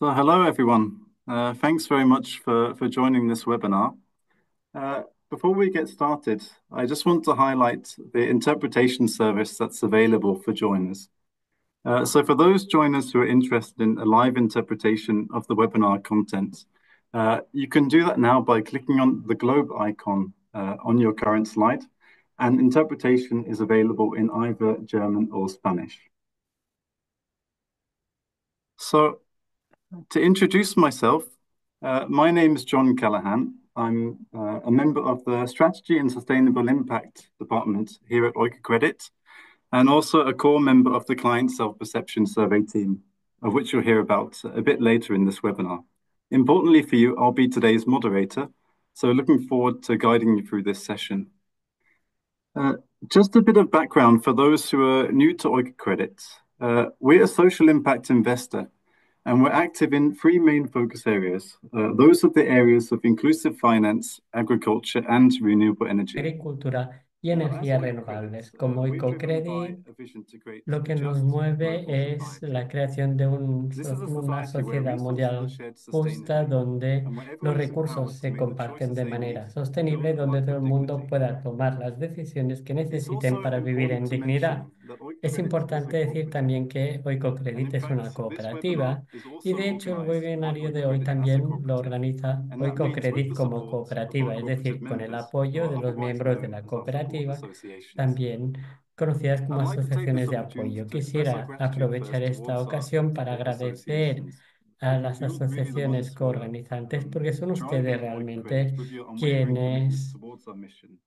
So hello everyone. Thanks very much for joining this webinar. Uh, Before we get started, I just want to highlight the interpretation service that's available for joiners. So for those joiners who are interested in a live interpretation of the webinar content, you can do that now by clicking on the globe icon on your current slide, and interpretation is available in either German or Spanish. So to introduce myself, my name is John Callahan. I'm a member of the Strategy and Sustainable Impact Department here at Oikocredit, and also a core member of the Client Self-Perception Survey team, of which you'll hear about a bit later in this webinar. Importantly for you, I'll be today's moderator, so looking forward to guiding you through this session. Uh, just a bit of background for those who are new to Oikocredit. We're a social impact investor, and we're active in three main focus areas. Those are the areas of inclusive finance, agriculture, and renewable energy. Agricultura y Now, as energías Oikocredit, renovables. Como we're driven by Oikocredit, a vision to create lo a que nos just, global mueve es society. la creación de This is a una society where sociedad resources are mundial shared justa sustainably, donde and where los everyone is recursos empowered to se make the comparten choices de they need manera to build sostenible, a donde life todo with el mundo dignity. pueda tomar las decisiones que It's necesiten also para vivir important en to dignidad. mention that Es Oikocredit is a importante decir cooperative. también que And Oikocredit in es una fact, this webinar cooperativa is y also de hecho el organized on webinario de hoy Oikocredit as a también lo cooperative. organiza And that means with Oikocredit the como support of our cooperativa, es cooperative decir, con el members, who apoyo are de los otherwise miembros de known la as our support cooperativa, associations. también conocidas como I'd like to take asociaciones this de opportunity apoyo. to express our Quisiera gratitude aprovechar first esta towards our ocasión para support agradecer associations, a because las you're really the asociaciones ones who are coorganizantes porque son ustedes driving Oikocredit realmente with your unwavering commitment quienes towards our mission.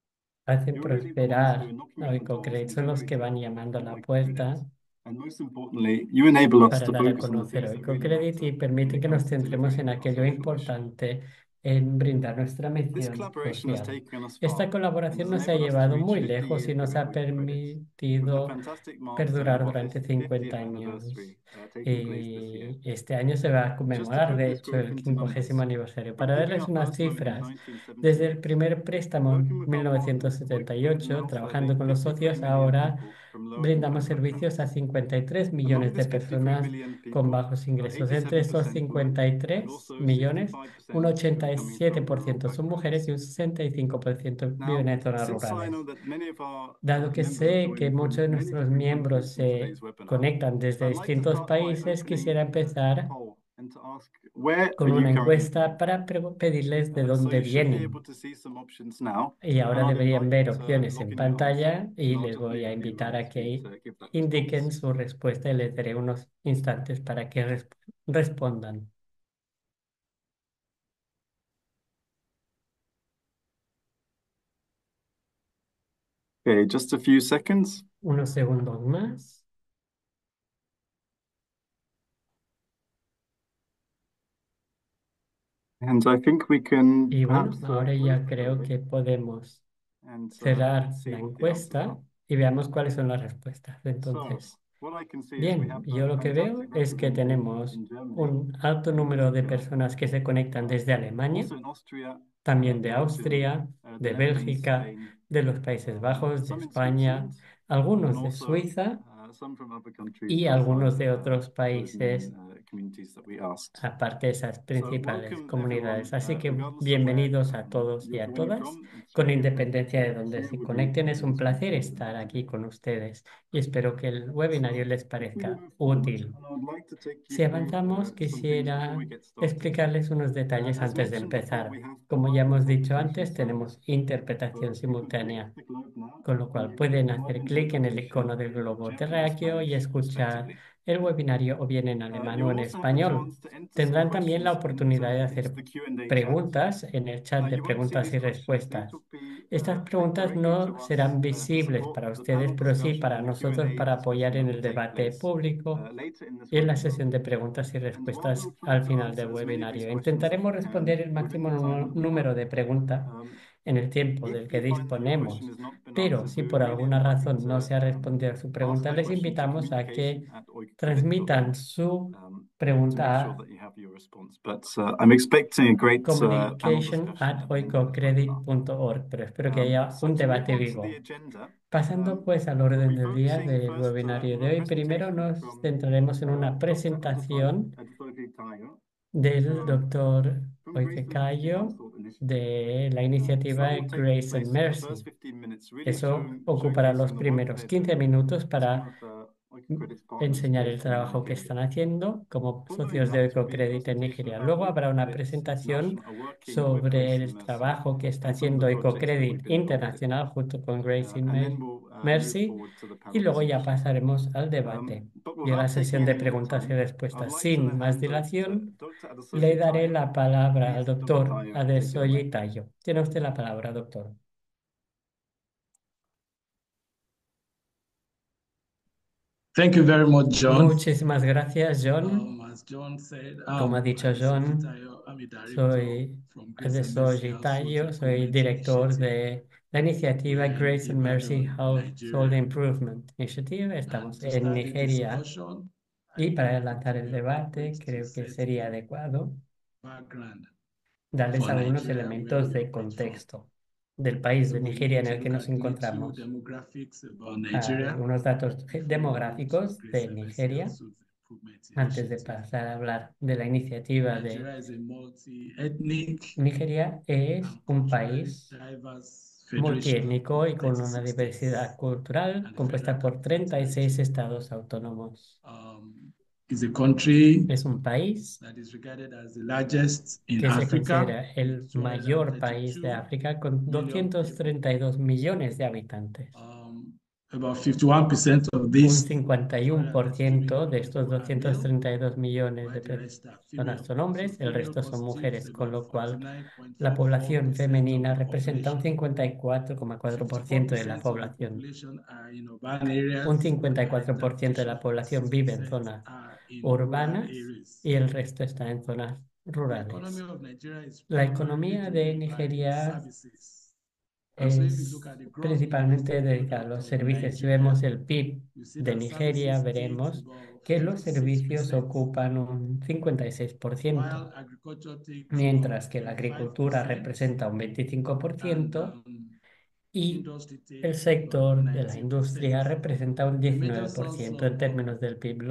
hacen You're really the ones who are prosperar knocking a on the doors Oikocredit, and son los que generating van profit llamando a from la Oikocredit. puerta And most importantly, you enable us para to dar a focus on the conocer things that really Oikocredit matter y when permiten it que comes nos to centremos delivering en our aquello social mission. importante, en brindar nuestra This misión collaboration has social. taken us Esta far and colaboración has nos ha enabled us to llevado reach muy 50 lejos y years nos here at ha Oikocredit, with the permitido fantastic milestone perdurar of our durante 50th 50 años. anniversary taking place this year. Y este año se va a Just to conmemorar, put de this hecho, growth el into 50º numbers, aniversario. from Para giving darles our unas first loan in cifras, desde el 1978 primer to préstamo en working with our partners, Oikocredit 1978, now survey trabajando con los 53 socios, million ahora people from low-income brindamos servicios a backgrounds. 53 Among millones de this 53 personas million con people, bajos ingresos. Entre esos 87% women and 53 also millones, un 65% who are coming from rural 87% son mujeres backgrounds. y un 65% viven Now, en zonas since I know rurales. that many of our Dado que members are sé que joining muchos from de many nuestros different miembros countries in se today's webinar, conectan desde I'd like to distintos start by países, opening quisiera empezar a poll and to ask, where are con you una currently encuesta from? para pedirles de So dónde you should be able vienen. to see some options now, Y and ahora I'll deberían invite you ver to opciones log en in your answer, pantalla and y I'll les just voy leave a a few invitar a moments for you que to give that indiquen response. su respuesta y les daré unos instantes para que respondan. Okay, just a few seconds, Unos segundos más. and I think we can Y bueno, perhaps ahora close ya the creo que voting podemos and cerrar see la what the answers encuesta are. y veamos cuáles son las respuestas. So, Entonces, what I can see is we bien, have yo lo que veo fantastic es que representation tenemos in Germany, un alto in número de particular, personas que se conectan desde Alemania, also in Austria, también de Belgium, Austria, the de Netherlands, Bélgica, Spain, de los Países Bajos, de some in España, Switzerland, and algunos de also Suiza some from other countries y outside algunos de otros those main países, communities that we asked. aparte de esas So, principales welcome everyone, comunidades. Así que regardless of where bienvenidos a todos y you're a joining todas, from. It's con really a independencia privilege de to donde share se with you conecten. Es the un placer information we estar have aquí today. con ustedes y espero que el webinario So, les if we parezca move forward, útil. and I would like to take you Si through avanzamos, some things before quisiera we get started. explicarles unos detalles As antes de mentioned before, empezar. we have Como ya live hemos dicho interpretation antes, service. tenemos interpretación So you can click simultánea, the globe now, con lo and cual you can get pueden live hacer clic en el interpretation icono del in globo German or terráqueo y Spanish, escuchar respectively. el webinario o bien en alemán o You'll en also have the español. chance to enter some Tendrán también la questions oportunidad de into hacer the Q&A chat. preguntas en el chat de You won't see preguntas these y questions. These respuestas. will be Estas flagged preguntas directly no to us serán to visibles support para the ustedes, panel pero sí discussion para and the nosotros Q&A para discussion apoyar that en will el take debate place público later in this y en la webinar. sesión de preguntas y And while respuestas we'll try al to final answer del as many of these webinario. questions as Intentaremos we can responder el within máximo the time that we have, número de preguntas en el tiempo if del que you find that your question disponemos. has not been Pero answered, si we por would really alguna invite you razón no to se ha respondido a su ask pregunta, that les question to invitamos a que transmitan communication@oikocredit.org su to make sure pregunta that you have your response. But I'm expecting a great panel communication discussion at at the end of this webinar. oicocredit.org, pero espero que haya So un to move debate on to the vivo. agenda, Pasando pues al we'll orden be del día focusing del first webinario on de a hoy, primero presentation nos from centraremos en una Dr. Udo Frey presentación at Tayo del from doctor Grace and Mercy Health Oicecayo Thought Initiative. de la So that iniciativa will take Grace and place for the first Mercy. 15 minutes, really Eso ocupará los showcasing the work primeros they're 15 doing minutos as one para of the Oikocredit's partners enseñar el based in trabajo que Nigeria. están haciendo como Following socios de that will be a Oicocredit en presentation Nigeria. about Luego habrá una Oikocredit presentación International working with sobre Grace and el Mercy trabajo que está and some of the haciendo projects that we've Oicocredit been involved in. Internacional junto con Grace And then we'll move Mercy forward to the y panel luego ya discussion. pasaremos al debate But y a la without taking sesión de any more preguntas y time, I'd respuestas. like to now Sin más hand over to dilación, Dr. le Adesoji daré Tayo. la palabra al Please, Dr. doctor Tayo, take it away. Adesoye Tayo. Tiene usted la palabra, doctor. Thank you very much, John. Muchísimas gracias, John. As John said, Como ha dicho John, I'm a director soy from Grace and Mercy Adesoye Household Tayo, soy Improvement director Initiative. de la iniciativa We're in Grace and Mercy Ibadan, Household Nigeria. Improvement Initiative. Estamos And to en start the Nigeria discussion, y I'd para like to adelantar give el you a debate, bit to creo que set sería the adecuado background darles for algunos Nigeria, where elementos we de operate from. contexto del país So de we Nigeria need en to el que look nos at little encontramos. demographics about Hay Nigeria unos datos before we move to demográficos Grace de and Mercy Nigeria Household Improvement antes de Initiative. pasar a hablar de la iniciativa de Nigeria is a multi-ethnic Nigeria. Es and un culturally país diverse federation multiétnico of y con una 36 diversidad states cultural and the compuesta Federal por Capital 36 Territory. estados autónomos. Is a country Es un país that is regarded as the largest in que se Africa considera with el mayor país de 232 África con million people. 232 millones de habitantes. About 51% of Un these 232 51% million de estos people are male, 232 millones de while the rest are personas female. son So hombres, el female resto son constitutes mujeres, con about lo cual la población 49.4% of femenina the representa un population. 54,4% de la 54% of the población. population are in urban Un areas, and a high 54% de interpretation la of población vive en 6% zonas are in rural urbanas areas. y el resto está en zonas The economy rurales. of Nigeria is La primarily economía de driven by Nigeria services. And so if you look es at the gross principalmente domestic dedicada a product los of servicios. Si Nigeria, vemos el PIB you see de that Nigeria, services takes veremos about que los servicios 56%, ocupan un 56%, while agriculture takes about mientras que la agricultura 25%, representa un and 25% y industry el takes about sector de la 19%. industria representa un The major source 19% en of términos del PIB.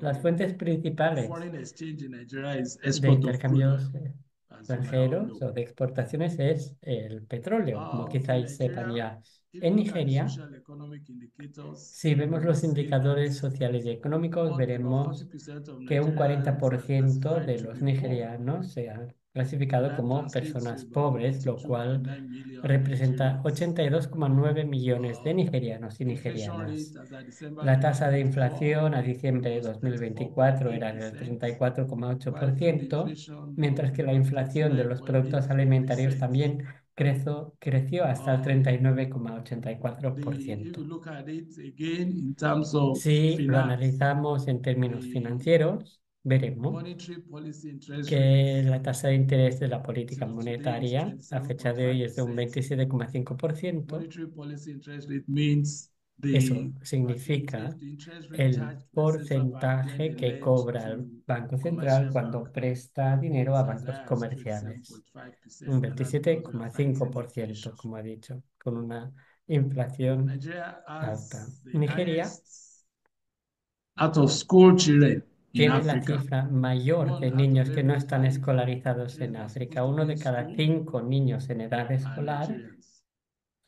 Las fuentes principales foreign exchange in Nigeria is de export of crude oil, intercambios as you might all extranjeros know. o de exportaciones es el petróleo, como In quizás sepan Nigeria, ya. if you En look at the Nigeria, social economic indicators, si you vemos will los see that indicadores sociales y económicos, about veremos 40% of que un Nigerians are 40% classified de to los be poor, nigerianos se han and clasificado that como translates to personas about pobres, lo cual 82.9 million representa Nigerians. 82,9 millones de nigerianos y Inflation rate nigerianas. as at December La tasa de 2024 inflación a diciembre de was 2024 era del 34.8%, while food 34,8%, inflation mientras was que la about inflación de los productos alimentarios 39.8%. también creció hasta el If you 39,84%. look at it again in terms of Si lo finance, analizamos en términos the financieros, veremos monetary policy interest que rates la tasa de interés de la política till today is monetaria a fecha de hoy es de un 27.5%. 27,5%. Monetary policy interest rate means the Eso percentage, significa the interest rate el charged by central bank when porcentaje they que lend cobra el to Banco Central commercial bank cuando presta dinero a is as bancos high as comerciales. Un 27.5%, and that's because we are fighting 27,5%, inflation. como ha dicho, con una inflación Nigeria alta. has the Nigeria highest out of school children in tiene la Africa. cifra mayor One de out of niños que no every están five escolarizados en children that are supposed África. to Uno be de in cada school 5 niños en edad are escolar Nigerians,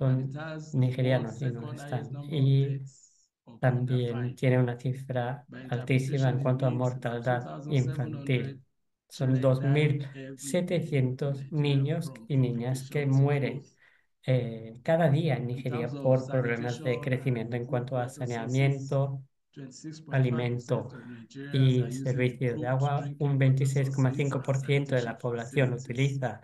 and it son has the world's nigerianos y no lo second highest están. number of Y deaths of under también 5. tiene una cifra By altísima en interpretation, it cuanto a means about mortalidad 2,700 infantil. Son children die every day in 2.700 Nigeria niños from y niñas que complications of mueren growth. cada día en In terms Nigeria of por problemas de sanitation crecimiento and en improved cuanto a water sources, saneamiento, 26.5% alimento of Nigerians y are using servicios de improved agua. drinking Un water sources and 26,5% de sanitation la población facilities. utiliza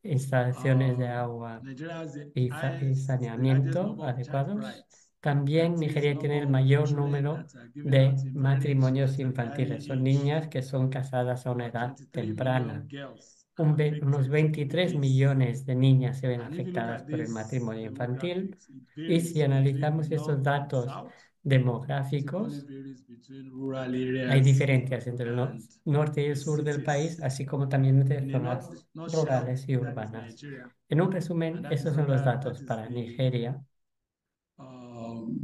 instalaciones de agua Nigeria has the y the largest saneamiento number of child adecuados. brides. También That is, Nigeria tiene number el of mayor children número that are given de out in marriage matrimonios at an early infantiles. Son age. niñas que son casadas a una About edad 23 temprana. million girls are Unos affected in 23 this. millones de niñas se ven And if you look afectadas at por el this matrimonio infantil. demographics, it Y si varies between the analizamos estos north and the datos south. It equally demográficos, varies between rural hay areas diferencias entre el and norte y el the sur del país, cities. así como también entre In a zonas nutshell, rurales y that is urbanas. Nigeria, En un resumen, and esos son los datos that is para the Nigeria um,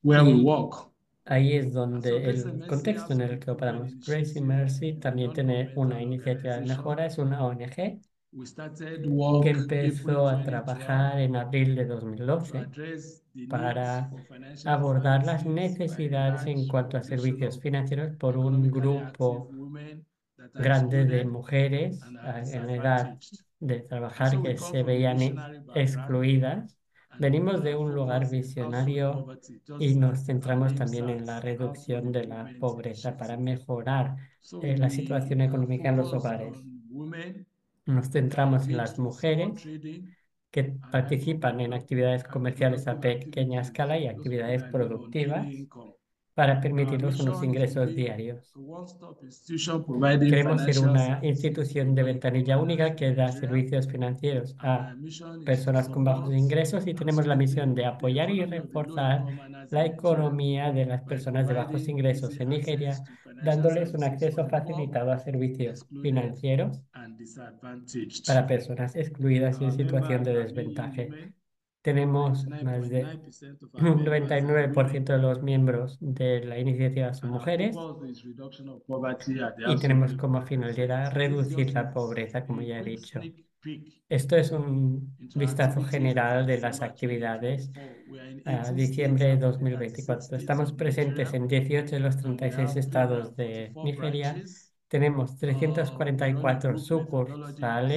where we y work. Ahí es So donde Grace and el Mercy have contexto en some el que people operamos. in Grace y Shetland, Mercy a también tiene una non-governmental iniciativa de organization. mejora, es una ONG We started que work April empezó a 2012 trabajar en abril de to 2012 address the needs para for financial abordar las services by a necesidades en large cuanto a population servicios of financieros por un economically active grupo women that are grande de excluded mujeres and are en edad disadvantaged. de And so trabajar we que come se from a veían visionary background, excluidas. and Venimos de our un lugar focus is household visionario poverty, y just nos as our centramos name también en la says, household reducción de la improvement pobreza para initiative. mejorar So la we situación are económica en los focused hogares. on women Nos that are centramos en las engaged in small mujeres trading que and participan en actividades and comerciales a productive pequeña activities, escala y those people actividades that live on daily productivas income. para Our permitirles unos mission is to ingresos be diarios. a one-stop institution providing Queremos ser financial una services to institución de low-income ventanilla única earners que in da Nigeria, servicios financieros and a my mission is to personas con bajos support ingresos y and tenemos la misión de strengthen the apoyar y economy of the reforzar low-income earners la in Nigeria economía de las by personas de bajos providing ingresos easy en access Nigeria, to financial dándoles un services for acceso the poor, facilitado a servicios excluded, financieros and disadvantaged. para personas excluidas y en Our situación members de are mainly desventaja. women. Tenemos más de 99% of our un members are women. 99% de los miembros de la iniciativa son And our mujeres focus is reduction of poverty at the y household tenemos level, como like I said. finalidad So this is reducir just la pobreza, como a ya he quick dicho. sneak peek Esto es un into our vistazo activities as general at de las December actividades 2024. We are in a 18 states diciembre de out of the 36 2024. states Estamos of presentes Nigeria, en 18 de los and we 36 have estados de 344 Nigeria. branches. Tenemos We run a 344 group methodology,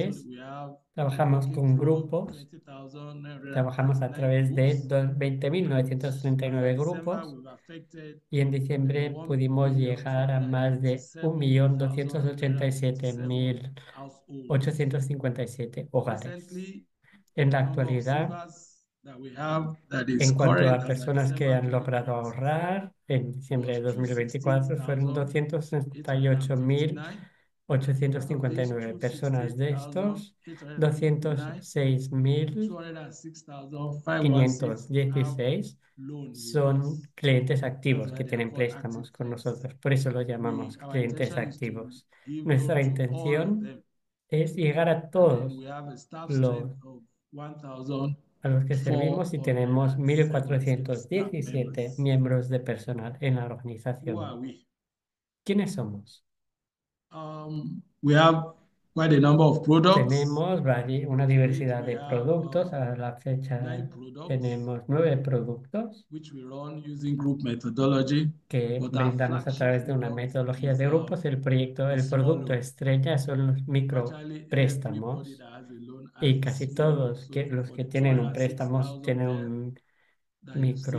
so sucursales. we have people Trabajamos working con through grupos. Trabajamos a 20,939 través de groups. And as 20.939 at December, grupos we've affected y en diciembre pudimos llegar a más de 1.287.857 households. hogares. Presently, En la the number of actualidad, savers that we have that is en cuanto current a as at personas que December han logrado 2024 ahorrar, en diciembre de was 2024 fueron 268,859. Out of these 268.859 personas. De estos, 268,859, 206.516 206,516 have loan with son us. clientes That's activos why que they are tienen called active préstamos con clients. nosotros. Por eso los llamamos Our clientes intention is to activos. give Nuestra loan to all of intención them. es llegar a And then todos we have a staff los strength of a los que servimos y tenemos 1,417 staff 1.417 members. miembros de personal en la Who are organización. we? ¿Quiénes somos? We have quite a number of products. Tenemos una To date, diversidad we de have productos. A la 9 fecha products tenemos 9 productos which we run using group methodology, que but our brindamos a flagship través de una product metodología is de grupos. the El small producto loan. estrella son los Virtually everybody micropréstamos that has a loan has y a casi small loan. todos So los for que the tienen un préstamo 206,000 tienen debt un that you've seen,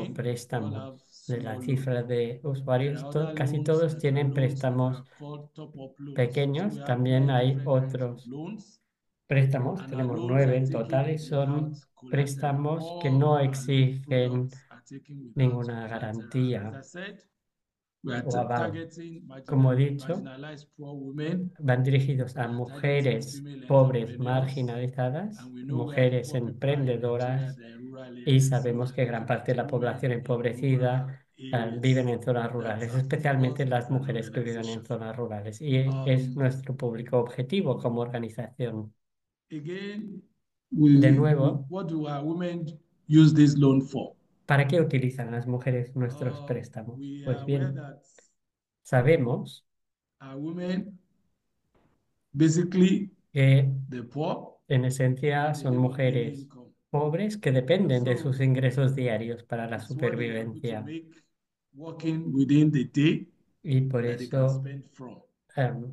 they all micropréstamo. have De la small loan. cifra de There usuarios, are other casi loans todos that are tienen loans that préstamos are called top-up loans. So we pequeños. have También 9 hay different kinds of otros loans, préstamos, and our tenemos loans 9 are en total y taken without son collateral. préstamos que All no our loan exigen products are taken without ninguna collateral. And as garantía I said, we are o aval. targeting Como he dicho, marginalized poor women. van dirigidos We a are targeting mujeres female pobres entrepreneurs. marginalizadas, And we know where the mujeres poor people are in Nigeria, emprendedoras, they're in rural y areas. So we sabemos are que gran looking parte at de la women población in rural empobrecida viven areas. en zonas That's rurales, our especialmente focus las as an mujeres que viven en organization. zonas rurales. Y es nuestro público objetivo como organización. Again, De nuevo, what do our women use this loan for? ¿para qué utilizan las mujeres nuestros préstamos? We are Pues aware bien, that sabemos our women, basically que the poor, en who esencia they son live on daily mujeres income. pobres que And dependen de sus so ingresos diarios para la it's what they are able to supervivencia. make working within the day Y por that they can eso spend from.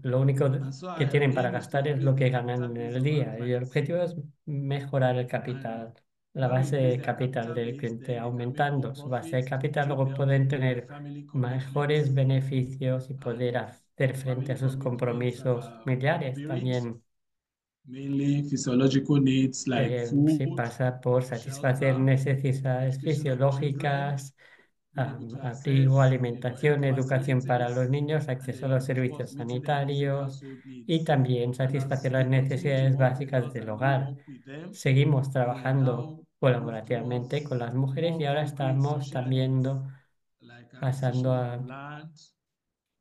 lo único And so que our tienen para aim is to gastar es lo increase que the ganan en capital base el of our día. Y el clients. objetivo es mejorar el And capital, la when we base increase de their capital capital del base, cliente then they can make more aumentando su base de profit to capital. take Luego care of pueden their tener family commitments. mejores beneficios y And poder hacer frente family a sus commitments compromisos are familiares. varied, También mainly physiological needs like sí food, pasa por satisfacer shelter, necesidades education of children, fisiológicas, being able to abrigo, access, alimentación, health educación para los facilities, niños, and acceso a then, los of course, servicios meeting their basic sanitarios household y needs. también And as satisfacer las they continue to necesidades work with básicas us del and we hogar. work with them, Seguimos we trabajando now move colaborativamente con towards las mujeres y more ahora concrete estamos social needs, también like pasando acquisition of a land,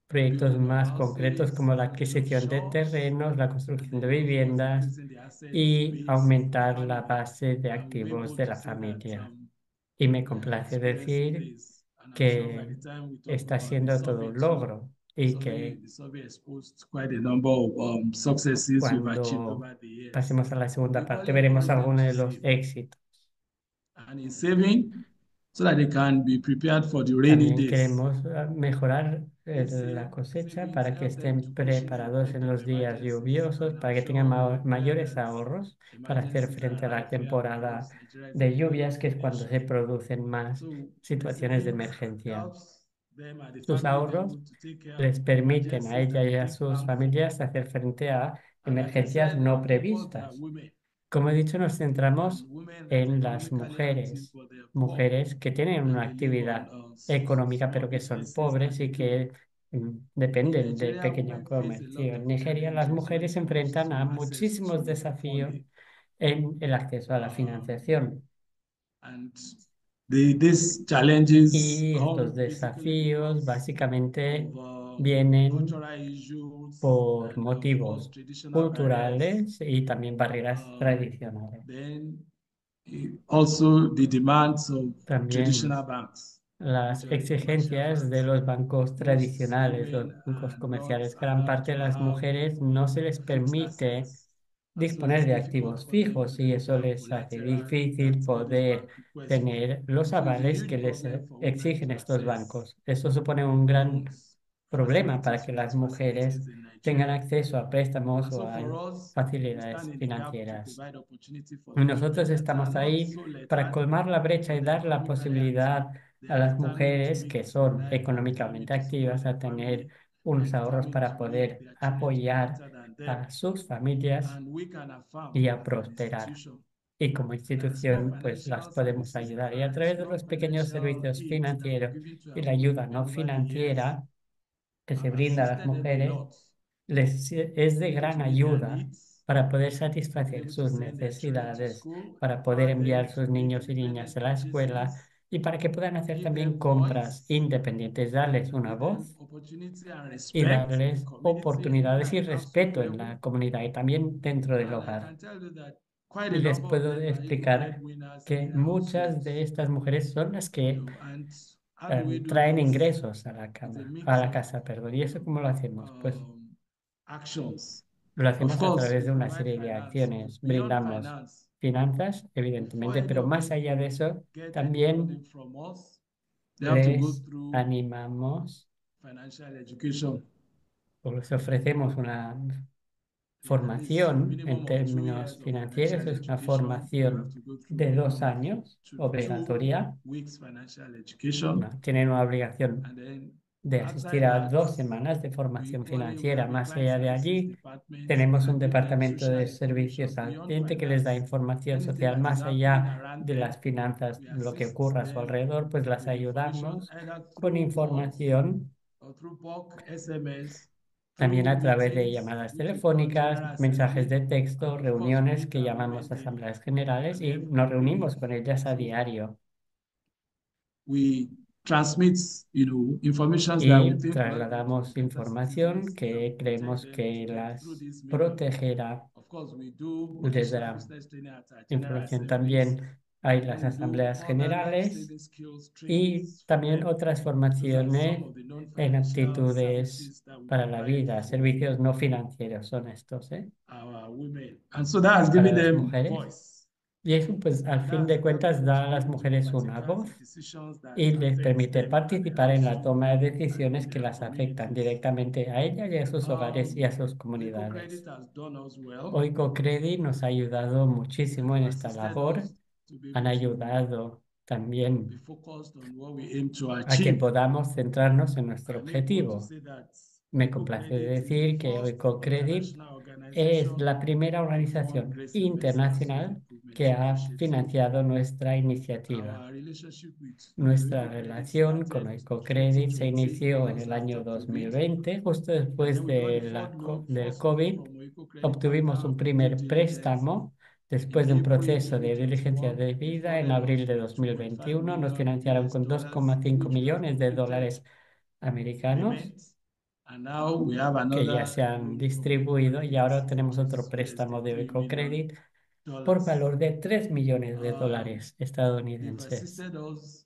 proyectos building of más concretos houses, como la building of adquisición de shops, terrenos, la and construcción de then, of course, viviendas increasing the assets y base of the aumentar la family. base de And we're activos able de to la say that familia. Y me we are complace experiencing decir this And I'm sure by que the time we talk está about the siendo todo survey un too, logro y que the survey exposed quite a number of successes we've achieved cuando over the years. pasemos a la We segunda parte usually veremos encourage them algunos to de los save. éxitos. And in saving, so that they can be prepared for the rainy También days. queremos mejorar These la cosecha savings para que help them to estén cushion preparados en effect of los días emergencies. lluviosos, And I'm para que tengan sure we're aware mayores that ahorros para hacer emergencies frente a are la rife here temporada because Nigeria is a de prone lluvias, que es cuando se nation. producen más So the situaciones de savings emergencia. helps them and the Sus family be ahorros able to take care of les permiten a emergencies that ella they y a didn't sus plan for. familias hacer frente a And like I emergencias said, no our focus are previstas. women, Como he dicho, nos centramos and women that are en las economically active, mujeres, but they're poor mujeres que tienen and una they live on actividad económica, small pero que son businesses pobres and y alone. que In dependen de Nigeria, pequeño women face a lot comercio. En of Nigeria, las challenges when mujeres it se comes enfrentan a to access muchísimos to desafíos funding. en el acceso a la Um, financiación. and these challenges Y estos come basically desafíos because básicamente of vienen cultural issues por and, of course, motivos traditional barriers. culturales y también barreras tradicionales. Then also the demands of También traditional banks, las which are the commercial exigencias de banks. los bancos Most tradicionales, los women bancos are not comerciales. Gran allowed parte to de las have mujeres no se les fixed permite assets. And so disponer it's de difficult activos for them to fijos y then eso have les hace collateral difícil that all these poder banks request for. tener los So it's a avales que huge les problem for women exigen to estos access bancos. Esto supone un gran loans, problema para facilities, que las finance mujeres facilities in tengan Nigeria. acceso a préstamos And o so a for us, we facilidades stand in the gap to financieras. provide opportunity for Y the nosotros women that are estamos not ahí so para lettered, colmar la brecha y but they are dar la economically active. posibilidad They a are las determined to mujeres make que it in son life and económicamente determined to support activas their a tener family. They're unos ahorros determined to para make poder their children to be apoyar better than them. a sus familias And we can affirm y a as an prosperar. institution Y como that small institución, pues las financial podemos services ayudar. Y a and través de small los pequeños financial servicios aids that we've financieros given to y our la ayuda women no over the years financiera que se have brinda a las assisted them a mujeres lot es to de be able gran to meet their ayuda needs, para poder to be satisfacer able to sus send their children to necesidades, school, para poder empower enviar them to sus make niños y niñas independent a la escuela purchases, y para que puedan hacer give también them compras voice, independientes, darles una give them voz opportunity and y respect in the darles community oportunidades y at grassroots respeto en level. la comunidad y también dentro del And I hogar. can tell you that quite Y a les number of puedo them are even explicar breadwinners in que their muchas de households, estas mujeres son las que and how do we do traen this? ingresos a la It's a cama, a mix la of casa, perdón. ¿Y eso cómo lo hacemos? Pues actions. lo Of hacemos a course, través we de una provide serie de finance, but acciones. beyond Brindamos finance, finanzas, before evidentemente, any pero of más them allá de could eso, get any funding también from us, they have to go les through animamos financial education. o les ofrecemos una At least formación en minimum of two términos years of financieros. financial Es una education they have formación to go through de minimum 2 años, to 2 obligatoria. weeks financial education. No, tienen una obligación And then de asistir outside a that, 2 semanas de we formación equally financiera. have a Más client allá de services allí, department tenemos un that give them departamento social de servicios information al beyond cliente que les da finance. información Anything social that is más happening allá around de las them, finanzas, we lo que assist ocurra a su them alrededor, pues las with information ayudamos either con through calls información, or through bulk SMS, también through a través de meetings, llamadas which we call telefónicas, General mensajes Assembly, de and texto, of course, we reuniones meet que our llamamos women daily, asambleas generales and y nos every week. reunimos con ellas a So diario. we transmit, informations that we Y think will help them to trasladamos better información citizens, que protect creemos them que through las this medium. protegerá. Of course, we do Les vocational dará business training at our general información. assemblies, También hay and then las we do asambleas other generales life-saving skills y trainings for también them. otras Those are some formaciones of the en non-financial aptitudes services that we para la provide vida, for servicios no financieros son estos, our women. And so that has para given las them mujeres. voice. Y eso, pues, al And that fin has de helped cuentas, them da to a be las able to mujeres una participate voz in decisions that y les affect permite them and their participar en la household toma de and in decisiones que their las afectan communities. directamente a ellas y a sus hogares y a sus Oiko comunidades. Credit has done us well Oicocredit nos ha ayudado and muchísimo en have esta assisted labor. us to be Han able to ayudado be también focused on what we aim to a que achieve. podamos centrarnos en nuestro I'm able to objetivo. say that Me Oiko complace Credit is the decir que first Oicocredit international es organization la primera to fund organización Grace Investors Home internacional Improvement que ha Initiative. financiado nuestra iniciativa. Our relationship with Nuestra Oiko Credit relación con started in Oicocredit se 2020, inició en just el after año COVID, 2020, justo and después then we got de the del first loan COVID. from Oiko Credit Obtuvimos after un due primer diligence préstamo después in de un April proceso de diligencia 2021. They debida en funded us abril de with 2.5 2021. Nos million financiaron US con dollars, 2,5 which we have millones de completed dólares americanos payments, and now we have que ya another se han loan from Oiko distribuido y Credit, ahora tenemos which otro is préstamo de $3 million. Oicocredit por valor de 3 millones de Um, dólares they've estadounidenses. assisted us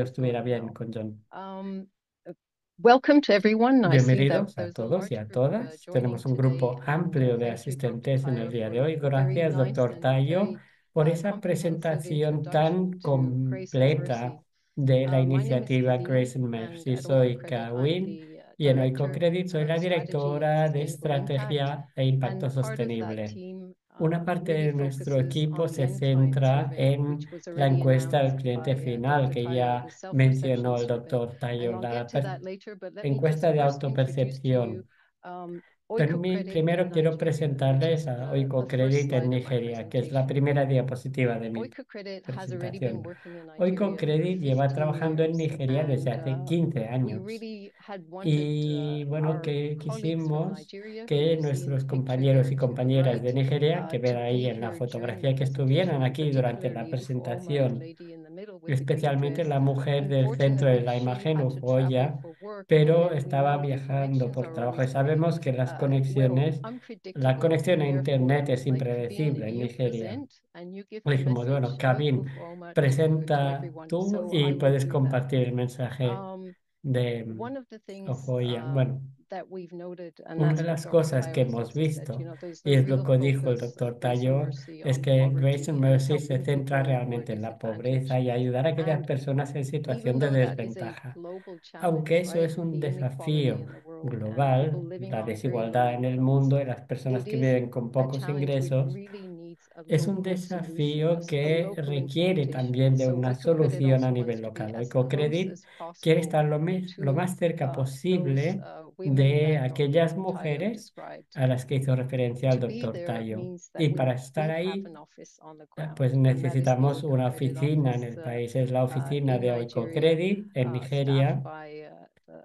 audio estuviera bien con John. Welcome to everyone. I see that Bienvenidos a there's a todos y large a group todas. joining Tenemos un today. grupo amplio de Thank you, asistentes Dr. en el Tayo, día de for hoy. a very Gracias, nice doctor and Tayo, very por esa comprehensive presentación tan introduction to Grace and Mercy. completa de la My name is iniciativa Kavin, Grace and and Mercy. at Soy OicoCredit, I'm Kawin the y en Director Oicocredit soy la of Strategy and directora de Sustainable Impact. Estrategia e Impacto And part of that Sostenible. team Una parte really de nuestro focuses equipo on the se end client centra survey, which en was la already encuesta del announced cliente by final Dr. que Tayo, ya the mencionó self-perception el survey. doctor Tayo, And I'll la get to that later, but let me just encuesta de first introduce to you autopercepción. OicoCredit Primero in quiero Nigeria, which presentarles is a the first Oicocredit en slide of my Nigeria, que es la presentation. primera diapositiva de mi OicoCredit has already been presentación. working in Nigeria for Oicocredit lleva 15 trabajando en years, Nigeria desde and hace 15 we años. really had wanted Y bueno, our que colleagues from quisimos Nigeria, who que you see in nuestros the picture compañeros there y to the compañeras de right, Nigeria, que ven to ahí be en la here during fotografía, the que estuvieran presentation, aquí durante la particularly Ufooma, the presentación, lady in the middle with the green especialmente dress. la mujer del centro de Unfortunately, la she imagen, had to travel Ufoya, for work, and pero then we estaba know the viajando connections por are trabajo. Y always sabemos que las well, conexiones, la unpredictable, conexión and a Internet therefore, es like Kavin, impredecible if en you Nigeria. present and you give the Dijimos, bueno, message, meet Kavin, Ufooma to presenta everyone. tú So y I will puedes do that. compartir el mensaje de One of the things Ofoya. Bueno, that we've noted, and una that's de what las Dr. cosas Tayo que has hemos also said, visto, there's y the es lo real que dijo el focus of doctor Grace and Tayo, Mercy es on que Grace poverty and and Mercy se helping centra people who are realmente en la disadvantaged. pobreza y ayudar a aquellas And personas en situación even de though that is a desventaja. global Aunque challenge, eso right? es un The inequality desafío in the world and global, people living la on very desigualdad low en el incomes, mundo y las personas it que is viven con a pocos challenge which ingresos, really needs a es un local solution, desafío a que local requiere implementation. también de So una OicoCredit solución a also wants nivel to be local. as close Oicocredit as quiere possible estar lo to más cerca those posible women de that Dr. aquellas Tayo mujeres described. a las que hizo referencia el To be doctor there Tayo. means that Y we para estar do have ahí, an office on the ground, pues and that is the necesitamos una OicoCredit oficina en office el país. Es la oficina in de Nigeria, Oicocredit en staffed Nigeria, by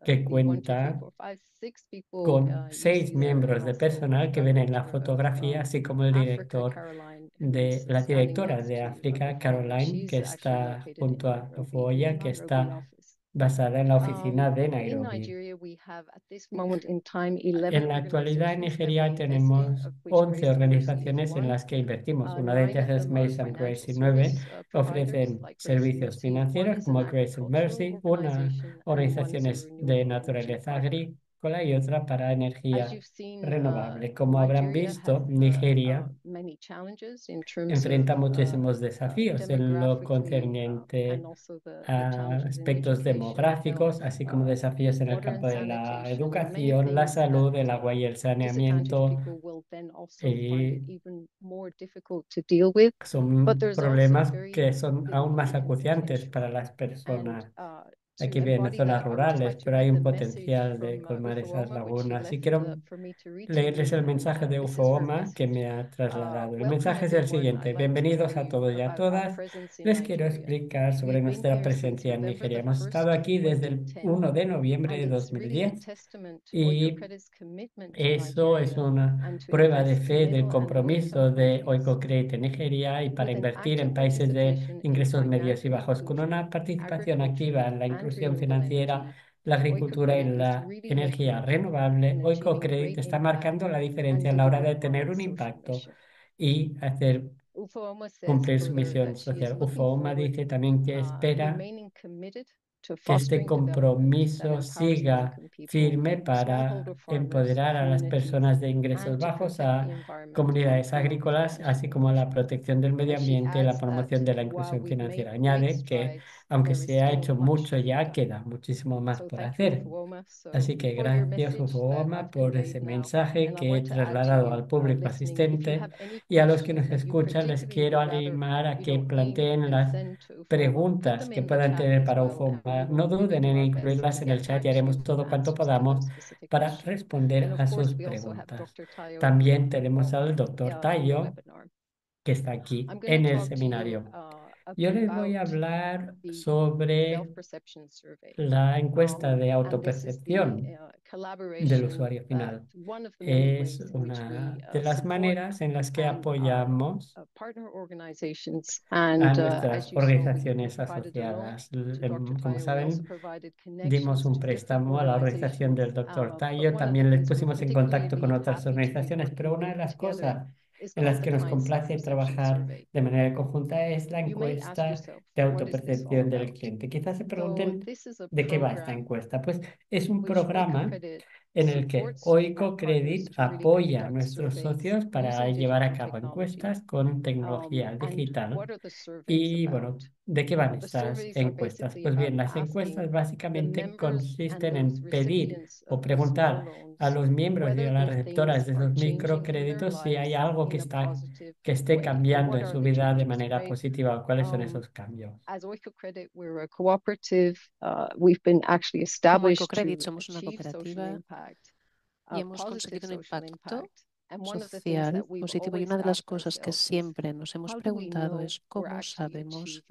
que the one, two, three, cuenta four, five, six people con you 6 see there, and miembros de also personal the que ven en la director of fotografía, así como el Africa, director Caroline, de who's la standing directora next de to África, Ufooma. Caroline, que She's actually está located in junto a Nairobi, in the Ofoya, que Nairobi está office. basada en la oficina de In Nairobi. Nigeria, we have at this moment in time En 11 la actualidad en organizations that we Nigeria invest in, tenemos of which 11 Grace and Mercy is organizaciones en one. las que invertimos. Una de 9 ellas of es them are Mason financial Grace y 9 service providers ofrecen like Grace and servicios Mercy. One financieros is an como Grace and agricultural Mercy, una organization, and one is organización a de renewable energy naturaleza partner. agrícola y otra para As energía you've seen, renovable. Como habrán Nigeria has visto, Nigeria many challenges in terms of enfrenta muchísimos desafíos en lo demographically concerniente and also the a challenges in aspectos education, demográficos, health, así como desafíos en el water and campo de la sanitation, and many educación, la things that salud, el agua y el disadvantaged saneamiento. people will then also find it Y even more difficult to deal with. But son there's also problemas very que son aún más significant acuciantes potential. para las And personas. to Aquí viven en embody zonas that, I will try rurales, to pero hay read un the message potencial de from colmar esas Ufooma, which she lagunas. Y left quiero for me to read to leerles you. el And mensaje de this is her Ufooma que message. me ha trasladado. El Welcome, mensaje es el everyone. siguiente. I'd like to Bienvenidos tell a you todos y a about our todas. presence in Les quiero Nigeria. explicar sobre We've been nuestra here since presencia en November Nigeria. the Hemos estado 1st, aquí desde el 2010. 1 de noviembre And de it's really a 2010 testament to y OicoCredit's commitment to eso es Nigeria una and to prueba de invest in fe del middle and low income compromiso de countries Oicocredit en Nigeria y para with an invertir active en países de participation in ingresos medios y financial bajos. Con inclusion, una participación activa agriculture, en la and inclusión renewable financiera, energy. la agricultura y OicoCredit is la really energía making renovable, and achieving Oicocredit great está impact marcando la and diferencia a la hora de delivering on tener its un social impacto mission. y hacer Ufooma says cumplir su further misión that she is social. looking UFOMA forward, dice también que espera remaining committed to que este fostering development that compromiso empowers siga low-income people, firme para smallholder farmers, empoderar a las communities, personas de ingresos and to bajos, protect the a environment and comunidades promote agrícolas, así como a la entrepreneurship. protección del medio And she ambiente y la adds that promoción de la while inclusión we've made financiera. great Añade que, strides, aunque there is se ha still hecho much mucho to be ya, done. queda muchísimo más So por thank you, hacer. Ufooma, Así que for your gracias, message that UFOMA, I've por conveyed ese now. mensaje And I que he want to add to trasladado you al público listening, if you asistente. have any Y a los que nos questions that you escuchan les particularly quiero would rather, animar a que aim planteen and las send to Ufooma, put preguntas them que in the puedan chat tener as para well, and we UFOMA. No will duden do en our best incluirlas to en get el chat back y to you haremos with todo cuanto answers to those podamos specific para questions. responder And of a course, sus we also have preguntas. Dr. Tayo También tenemos al doctor in the Tayo, webinar. que está aquí I'm going to en el talk to you seminario. Yo les voy about a hablar the sobre self-perception survey. la encuesta de And this is the autopercepción del collaboration, usuario final. one of the many Es ways in which una we de las support maneras en las que and our apoyamos partner organizations. a And nuestras as you saw, we organizaciones provided a loan asociadas. to Dr. Como Tayo. We also saben, provided dimos connections un to different préstamo a la organización organizations. del doctor But Tayo. one of the También les things we're pusimos en contacto con particularly otras happy to be organizaciones, pero working una de with las together cosas en las que nos complace trabajar de manera conjunta es la encuesta de autopercepción del cliente. Quizás se pregunten de qué va esta encuesta. Pues es un programa en el que Oiko Credit apoya a nuestros socios para llevar a cabo encuestas con tecnología digital. Y bueno, ¿de qué van estas encuestas? Pues bien, las encuestas básicamente consisten en pedir o preguntar a los miembros y a las receptoras de esos microcréditos si hay algo que esté cambiando en su vida de manera positiva o cuáles son esos cambios. Como EcoCredit somos una cooperativa y hemos conseguido un impacto social positivo. Y una de las cosas que siempre nos hemos preguntado es cómo sabemos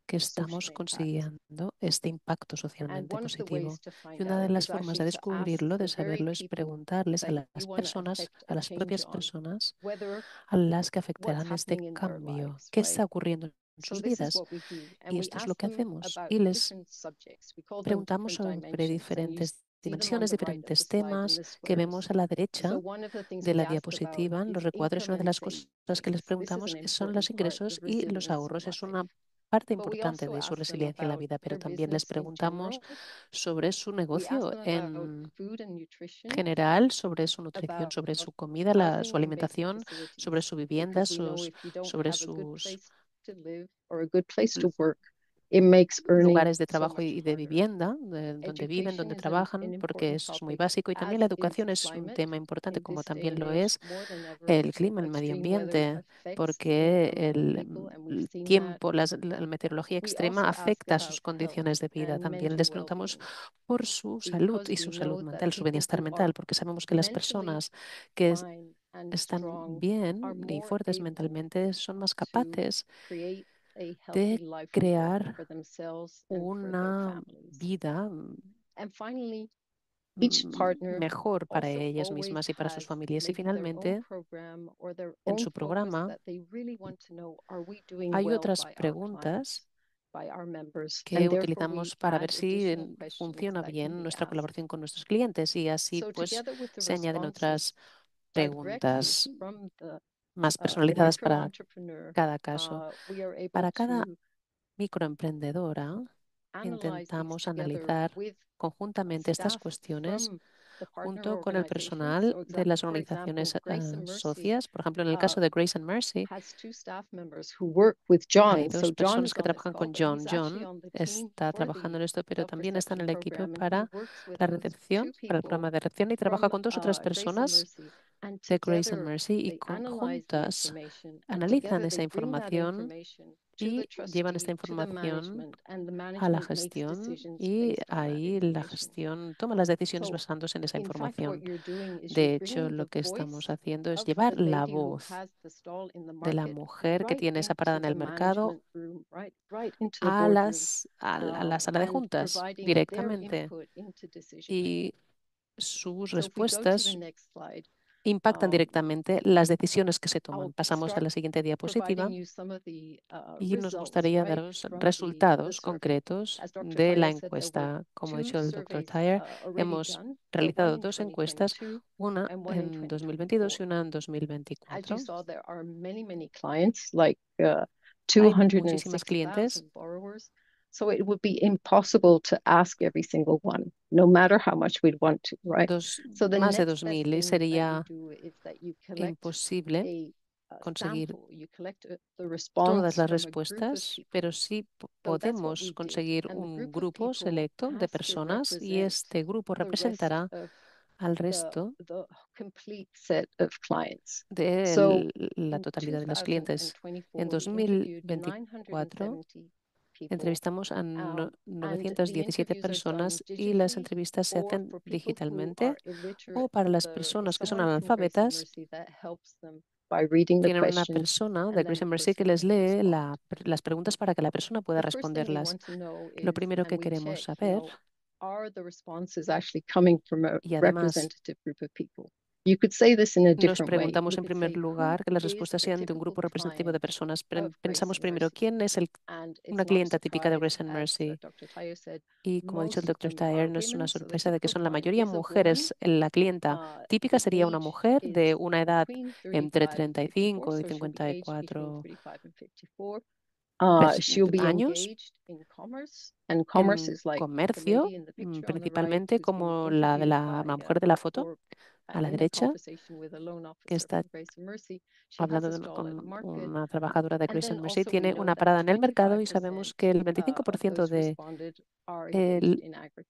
que estamos consiguiendo este impacto socialmente positivo. Y una de las formas de descubrirlo, de saberlo, es preguntarles a las personas, a las propias personas a las que afectarán este cambio, qué está ocurriendo en sus vidas. Y esto es lo que hacemos. Y les preguntamos sobre diferentes dimensiones, diferentes temas que vemos a la derecha de la diapositiva. En los recuadros, una de las cosas que les preguntamos son los ingresos y los ahorros. Es una parte importante de su resiliencia en la vida, pero también les preguntamos sobre su negocio en general, sobre su nutrición, sobre su comida, su alimentación, sobre su vivienda, sobre sus lugares de trabajo y de vivienda, donde viven, donde trabajan, porque eso es muy básico. Y también la educación es un tema importante, como también lo es el clima, el medio ambiente, porque el tiempo, la meteorología extrema afecta a sus condiciones de vida. También les preguntamos por su salud y su salud mental, su bienestar mental, porque sabemos que las personas que están bien y fuertes mentalmente son más capaces de crear una vida mejor para ellas mismas y para sus familias. Y finalmente, en su programa hay otras preguntas que utilizamos para ver si funciona bien nuestra colaboración con nuestros clientes, y así pues se añaden otras preguntas más personalizadas para cada caso. Para cada microemprendedora intentamos analizar conjuntamente estas cuestiones junto con el personal de las organizaciones socias. Por ejemplo, en el caso de Grace and Mercy, hay dos personas que trabajan con John. John está trabajando en esto, pero también está en el equipo para la recepción, para el programa de recepción, y trabaja con 2 o 3 personas de Grace and Mercy, y juntas analizan esa información y llevan esta información a la gestión, y ahí la gestión toma las decisiones basándose en esa información. De hecho, lo que estamos haciendo es llevar la voz de la mujer que tiene esa parada en el mercado a la sala de juntas directamente, y sus respuestas impactan directamente las decisiones que se toman. Pasamos a la siguiente diapositiva y nos gustaría daros resultados concretos de la encuesta. Como ha dicho el Dr. Tyre, hemos realizado 2 encuestas, una en 2022 y una en 2024. Hay muchísimos clientes. So it would be impossible to ask every single one, no matter how much we'd want to, right? So the Más de next best 2.000, y thing sería that you do is that you collect imposible a conseguir sample, you collect the todas response las from a group of respuestas, people. pero sí So that's what podemos we did. conseguir And the un group of grupo people selecto de has to personas, y represent este grupo the rest representará of al resto the complete set of clients. de So la in totalidad de los clientes. 2024, En we interviewed 2024 970 people. entrevistamos a And the 917 interviews are done personas, y las digitally, entrevistas se or hacen for people who digitalmente, are illiterate, o para las personas que son someone from Grace and analfabetas, Mercy that helps them by reading the tienen una questions, persona de and then Grace the and Mercy que person les can lee respond. las preguntas para que la persona pueda The first thing we responderlas. want to know Lo is, primero and que we queremos check, saber, are the responses actually coming from a y además representative group of people? Nos preguntamos en primer lugar que las respuestas sean de un grupo representativo de personas. Pensamos primero, ¿quién es una clienta típica de Grace and Mercy? Y como ha dicho el Dr. Tyre, no es una sorpresa de que son la mayoría mujeres. La clienta típica sería una mujer de una edad entre 35 y 54 años en comercio, principalmente como la de la mujer de la foto a la derecha, que está hablando con una trabajadora de Grace and Mercy, tiene una parada en el mercado y sabemos que el 25% de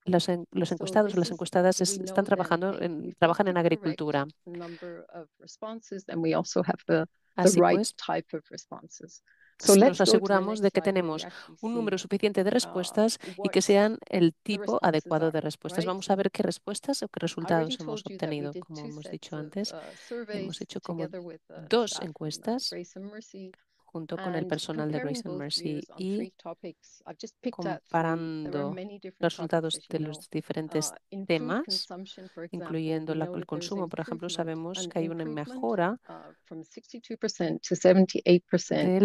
los encuestados o las encuestadas están trabajan en agricultura. Así pues, nos aseguramos de que tenemos un número suficiente de respuestas y que sean el tipo adecuado de respuestas. Vamos a ver qué respuestas o qué resultados hemos obtenido. Como hemos dicho antes, hemos hecho como 2 encuestas junto con el personal de Grace and Mercy y comparando los resultados de los diferentes temas, incluyendo el consumo, por ejemplo, sabemos que hay una mejora del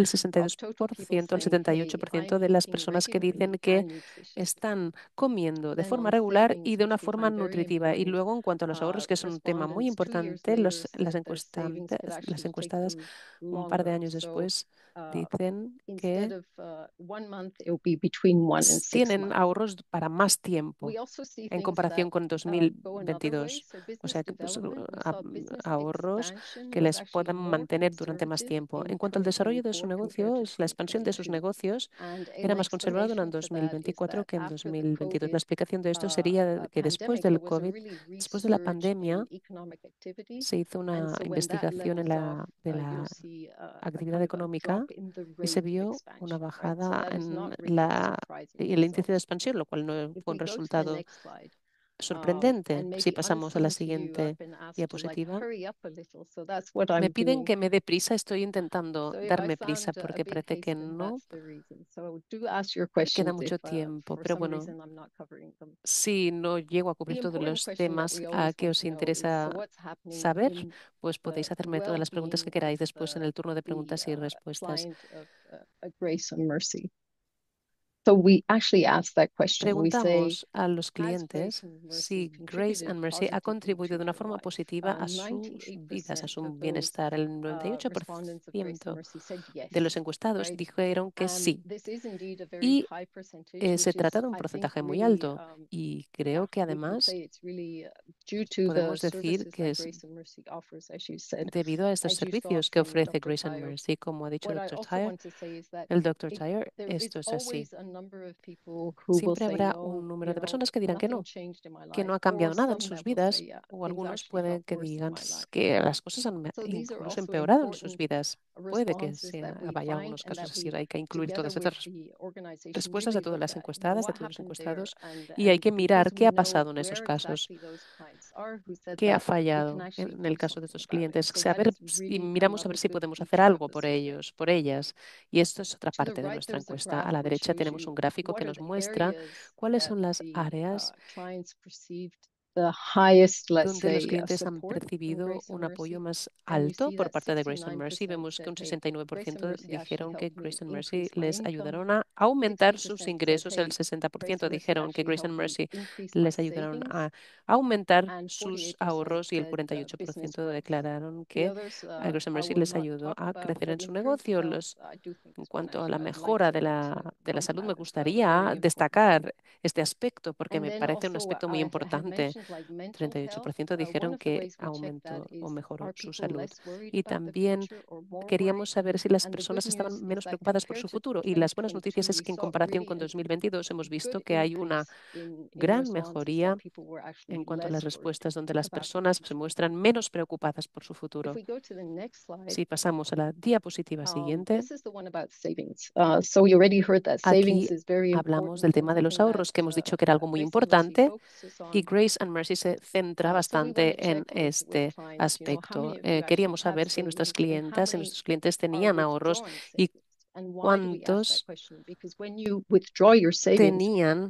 62% al 78% de las personas que dicen que están comiendo de forma regular y de una forma nutritiva. Y luego, en cuanto a los ahorros, que es un tema muy importante, las encuestadas un par de años después dicen que tienen ahorros para más tiempo en comparación con 2022. O sea, que ahorros que les puedan mantener durante más tiempo. En cuanto al desarrollo de su negocio, la expansión de sus negocios era más conservadora en 2024 que en 2022. La explicación de esto sería que después del COVID, después de la pandemia, se hizo una investigación de la actividad económica y se vio una bajada en el índice de expansión, lo cual no fue un resultado sorprendente. Si pasamos a la siguiente diapositiva. Me piden que me dé prisa, estoy intentando darme prisa porque parece que no queda mucho tiempo, pero bueno, si no llego a cubrir todos los temas que os interesa saber, pues podéis hacerme todas las preguntas que queráis después en el turno de preguntas y respuestas. Preguntamos a los clientes si Grace and Mercy ha contribuido de una forma positiva a sus vidas, a su bienestar. El 98% de los encuestados dijeron que sí. Y se trata de un porcentaje muy alto y creo que además podemos decir que es debido a estos servicios que ofrece Grace and Mercy, como ha dicho el Dr. Tyre, esto es así. Siempre habrá un número de personas que dirán que no ha cambiado nada en sus vidas, o algunos pueden que digan que las cosas han incluso empeorado en sus vidas. Puede que vaya algunos casos así, hay que incluir todas estas respuestas de todas las encuestadas, de todos los encuestados, y hay que mirar qué ha pasado en esos casos, qué ha fallado en el caso de estos clientes, y miramos a ver si podemos hacer algo por ellos, por ellas. Y esto es otra parte de nuestra encuesta. A la derecha tenemos un gráfico que nos muestra cuáles son las áreas donde los clientes han percibido un apoyo más alto por parte de Grace and Mercy. Vemos que un 69% dijeron que Grace and Mercy les ayudaron a aumentar sus ingresos, el 60% dijeron que Grace and Mercy les ayudaron a aumentar sus ahorros y el 48% declararon que Grace and Mercy les ayudó a crecer en su negocio. En cuanto a la mejora de la salud, me gustaría destacar este aspecto porque me parece un aspecto muy importante. 38% dijeron que aumentó o mejoró su salud. Y también queríamos saber si las personas estaban menos preocupadas por su futuro. Y las buenas noticias es que en comparación con 2022 hemos visto que hay una gran mejoría en cuanto a las respuestas, donde las personas se muestran menos preocupadas por su futuro. Si pasamos a la diapositiva siguiente. Aquí hablamos del tema de los ahorros, que hemos dicho que era algo muy importante, y Grace and Mercy se centra bastante en este aspecto. Queríamos saber si nuestros clientes tenían ahorros y cuántos tenían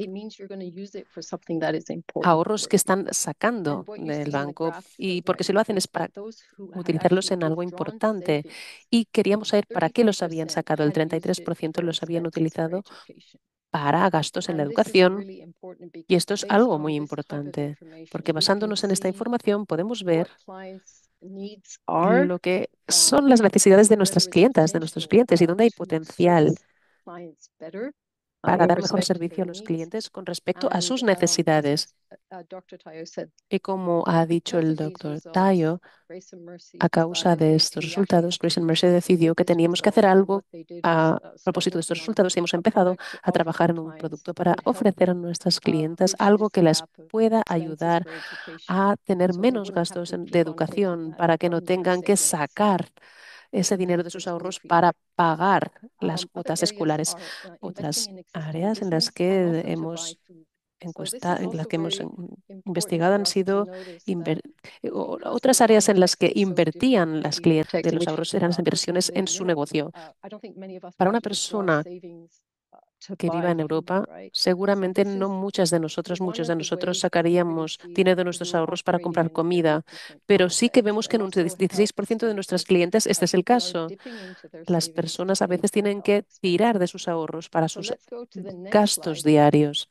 ahorros que están sacando del banco, y porque si lo hacen es para utilizarlos en algo importante, y queríamos saber para qué los habían sacado. El 33% los habían utilizado para gastos en la educación, y esto es algo muy importante, porque basándonos en esta información podemos ver lo que son las necesidades de nuestras clientas, de nuestros clientes, y dónde hay potencial para dar mejor servicio a los clientes con respecto a sus necesidades. Y como ha dicho el doctor Tayo, a causa de estos resultados, Grace and Mercy decidió que teníamos que hacer algo a propósito de estos resultados, y hemos empezado a trabajar en un producto para ofrecer a nuestras clientas algo que les pueda ayudar a tener menos gastos de educación, para que no tengan que sacar ese dinero de sus ahorros para pagar las cuotas escolares. Otras áreas en las que hemos investigado han sido otras áreas en las que invertían las clientes de los ahorros, eran las inversiones en su negocio. Para una persona que viva en Europa, seguramente no muchos de nosotros sacaríamos dinero de nuestros ahorros para comprar comida, pero sí que vemos que en un 16% de nuestras clientes este es el caso. Las personas a veces tienen que tirar de sus ahorros para sus gastos diarios,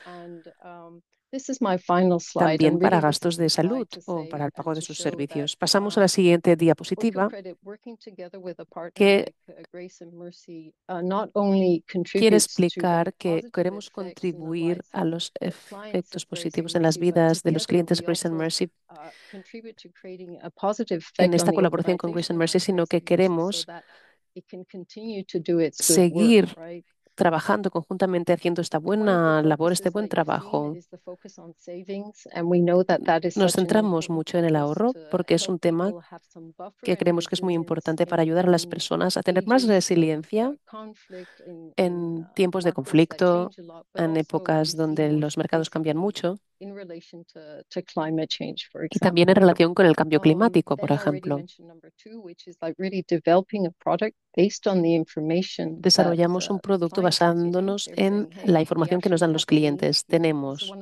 también para gastos de salud o para el pago de sus servicios. Pasamos a la siguiente diapositiva, que quiere explicar que queremos contribuir a los efectos positivos en las vidas de los clientes Grace and Mercy en esta colaboración con Grace and Mercy, sino que queremos seguir trabajando conjuntamente, haciendo esta buena labor, este buen trabajo. Nos centramos mucho en el ahorro porque es un tema que creemos que es muy importante para ayudar a las personas a tener más resiliencia en tiempos de conflicto, en épocas donde los mercados cambian mucho, y también en relación con el cambio climático, por ejemplo. Desarrollamos un producto basándonos en la información que nos dan los clientes. Tenemos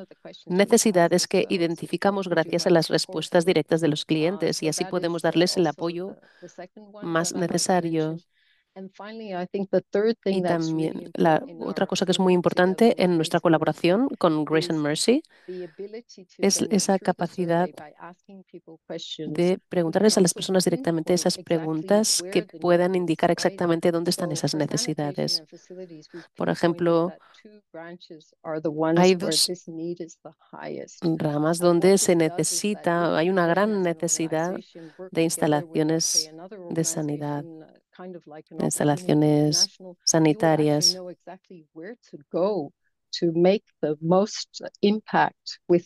necesidades que identificamos gracias a las respuestas directas de los clientes, y así podemos darles el apoyo más necesario. Y también la otra cosa que es muy importante en nuestra colaboración con Grace and Mercy es esa capacidad de preguntarles a las personas directamente esas preguntas que puedan indicar exactamente dónde están esas necesidades. Por ejemplo, hay dos ramas donde hay una gran necesidad de instalaciones de sanidad, de instalaciones sanitarias.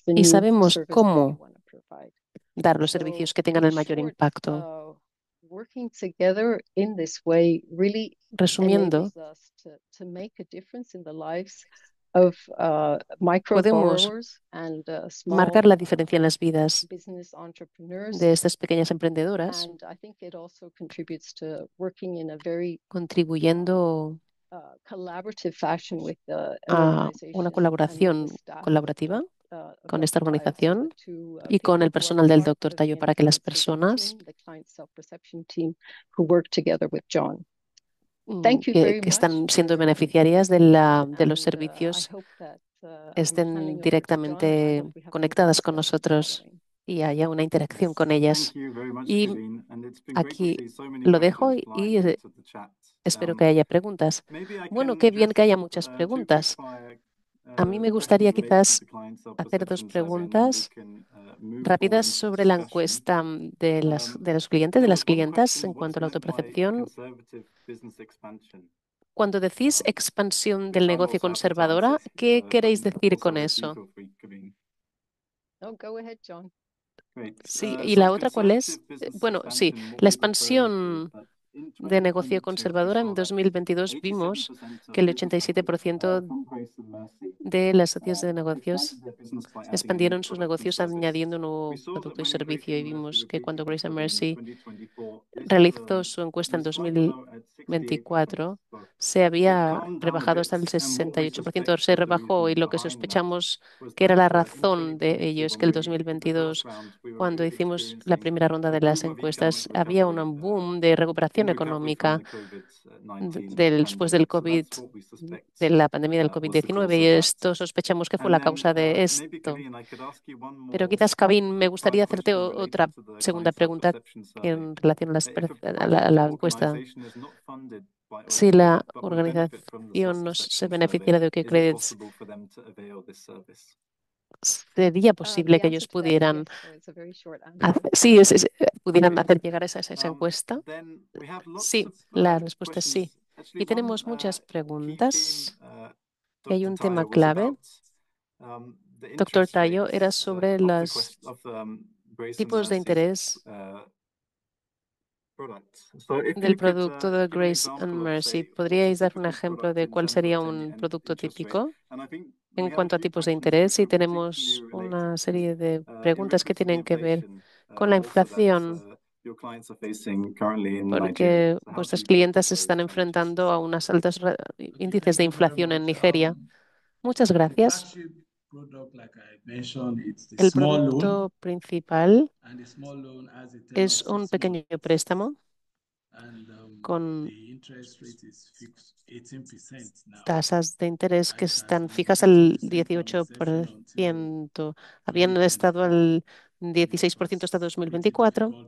Y sabemos cómo dar los servicios que tengan el mayor impacto. Resumiendo, podemos marcar la diferencia en las vidas de estas pequeñas emprendedoras, contribuyendo a una colaboración colaborativa con esta organización y con el personal del Dr. Tayo, para que las personas que están siendo beneficiarias de los servicios estén directamente conectadas con nosotros y haya una interacción con ellas. Y aquí lo dejo y espero que haya preguntas. Bueno, qué bien que haya muchas preguntas. A mí me gustaría quizás hacer dos preguntas rápidas sobre la encuesta de los clientes, de las clientas, en cuanto a la autopercepción. Cuando decís expansión del negocio conservadora, ¿qué queréis decir con eso? Sí, ¿y la otra cuál es? Bueno, sí, la expansión de negocio conservadora en 2022 vimos que el 87% de las socios de negocios expandieron sus negocios añadiendo un nuevo producto y servicio, y vimos que cuando Grace and Mercy realizó su encuesta en 2024, se había rebajado hasta el 68%, se rebajó y lo que sospechamos que era la razón de ello es que el 2022, cuando hicimos la primera ronda de las encuestas, había un boom de recuperación económica después del COVID, de la pandemia del COVID-19 y esto sospechamos que fue la causa de esto. Pero quizás, Kavin, me gustaría hacerte otra segunda pregunta en relación a la encuesta. Si la organización no se beneficiara de OK Credits, ¿sería posible que ellos pudieran pudieran hacer llegar esa encuesta? Sí, la respuesta es sí. Y tenemos muchas preguntas. Y hay un tema clave. Doctor Tayo, era sobre los tipos de interés del producto de Grace and Mercy. ¿Podríais dar un ejemplo de cuál sería un producto típico en cuanto a tipos de interés? Y tenemos una serie de preguntas que tienen que ver con la inflación, porque vuestras clientes se están enfrentando a unos altos índices de inflación en Nigeria. Muchas gracias. El producto principal es un pequeño préstamo con tasas de interés que están fijas al 18%. Habían estado al 16% hasta 2024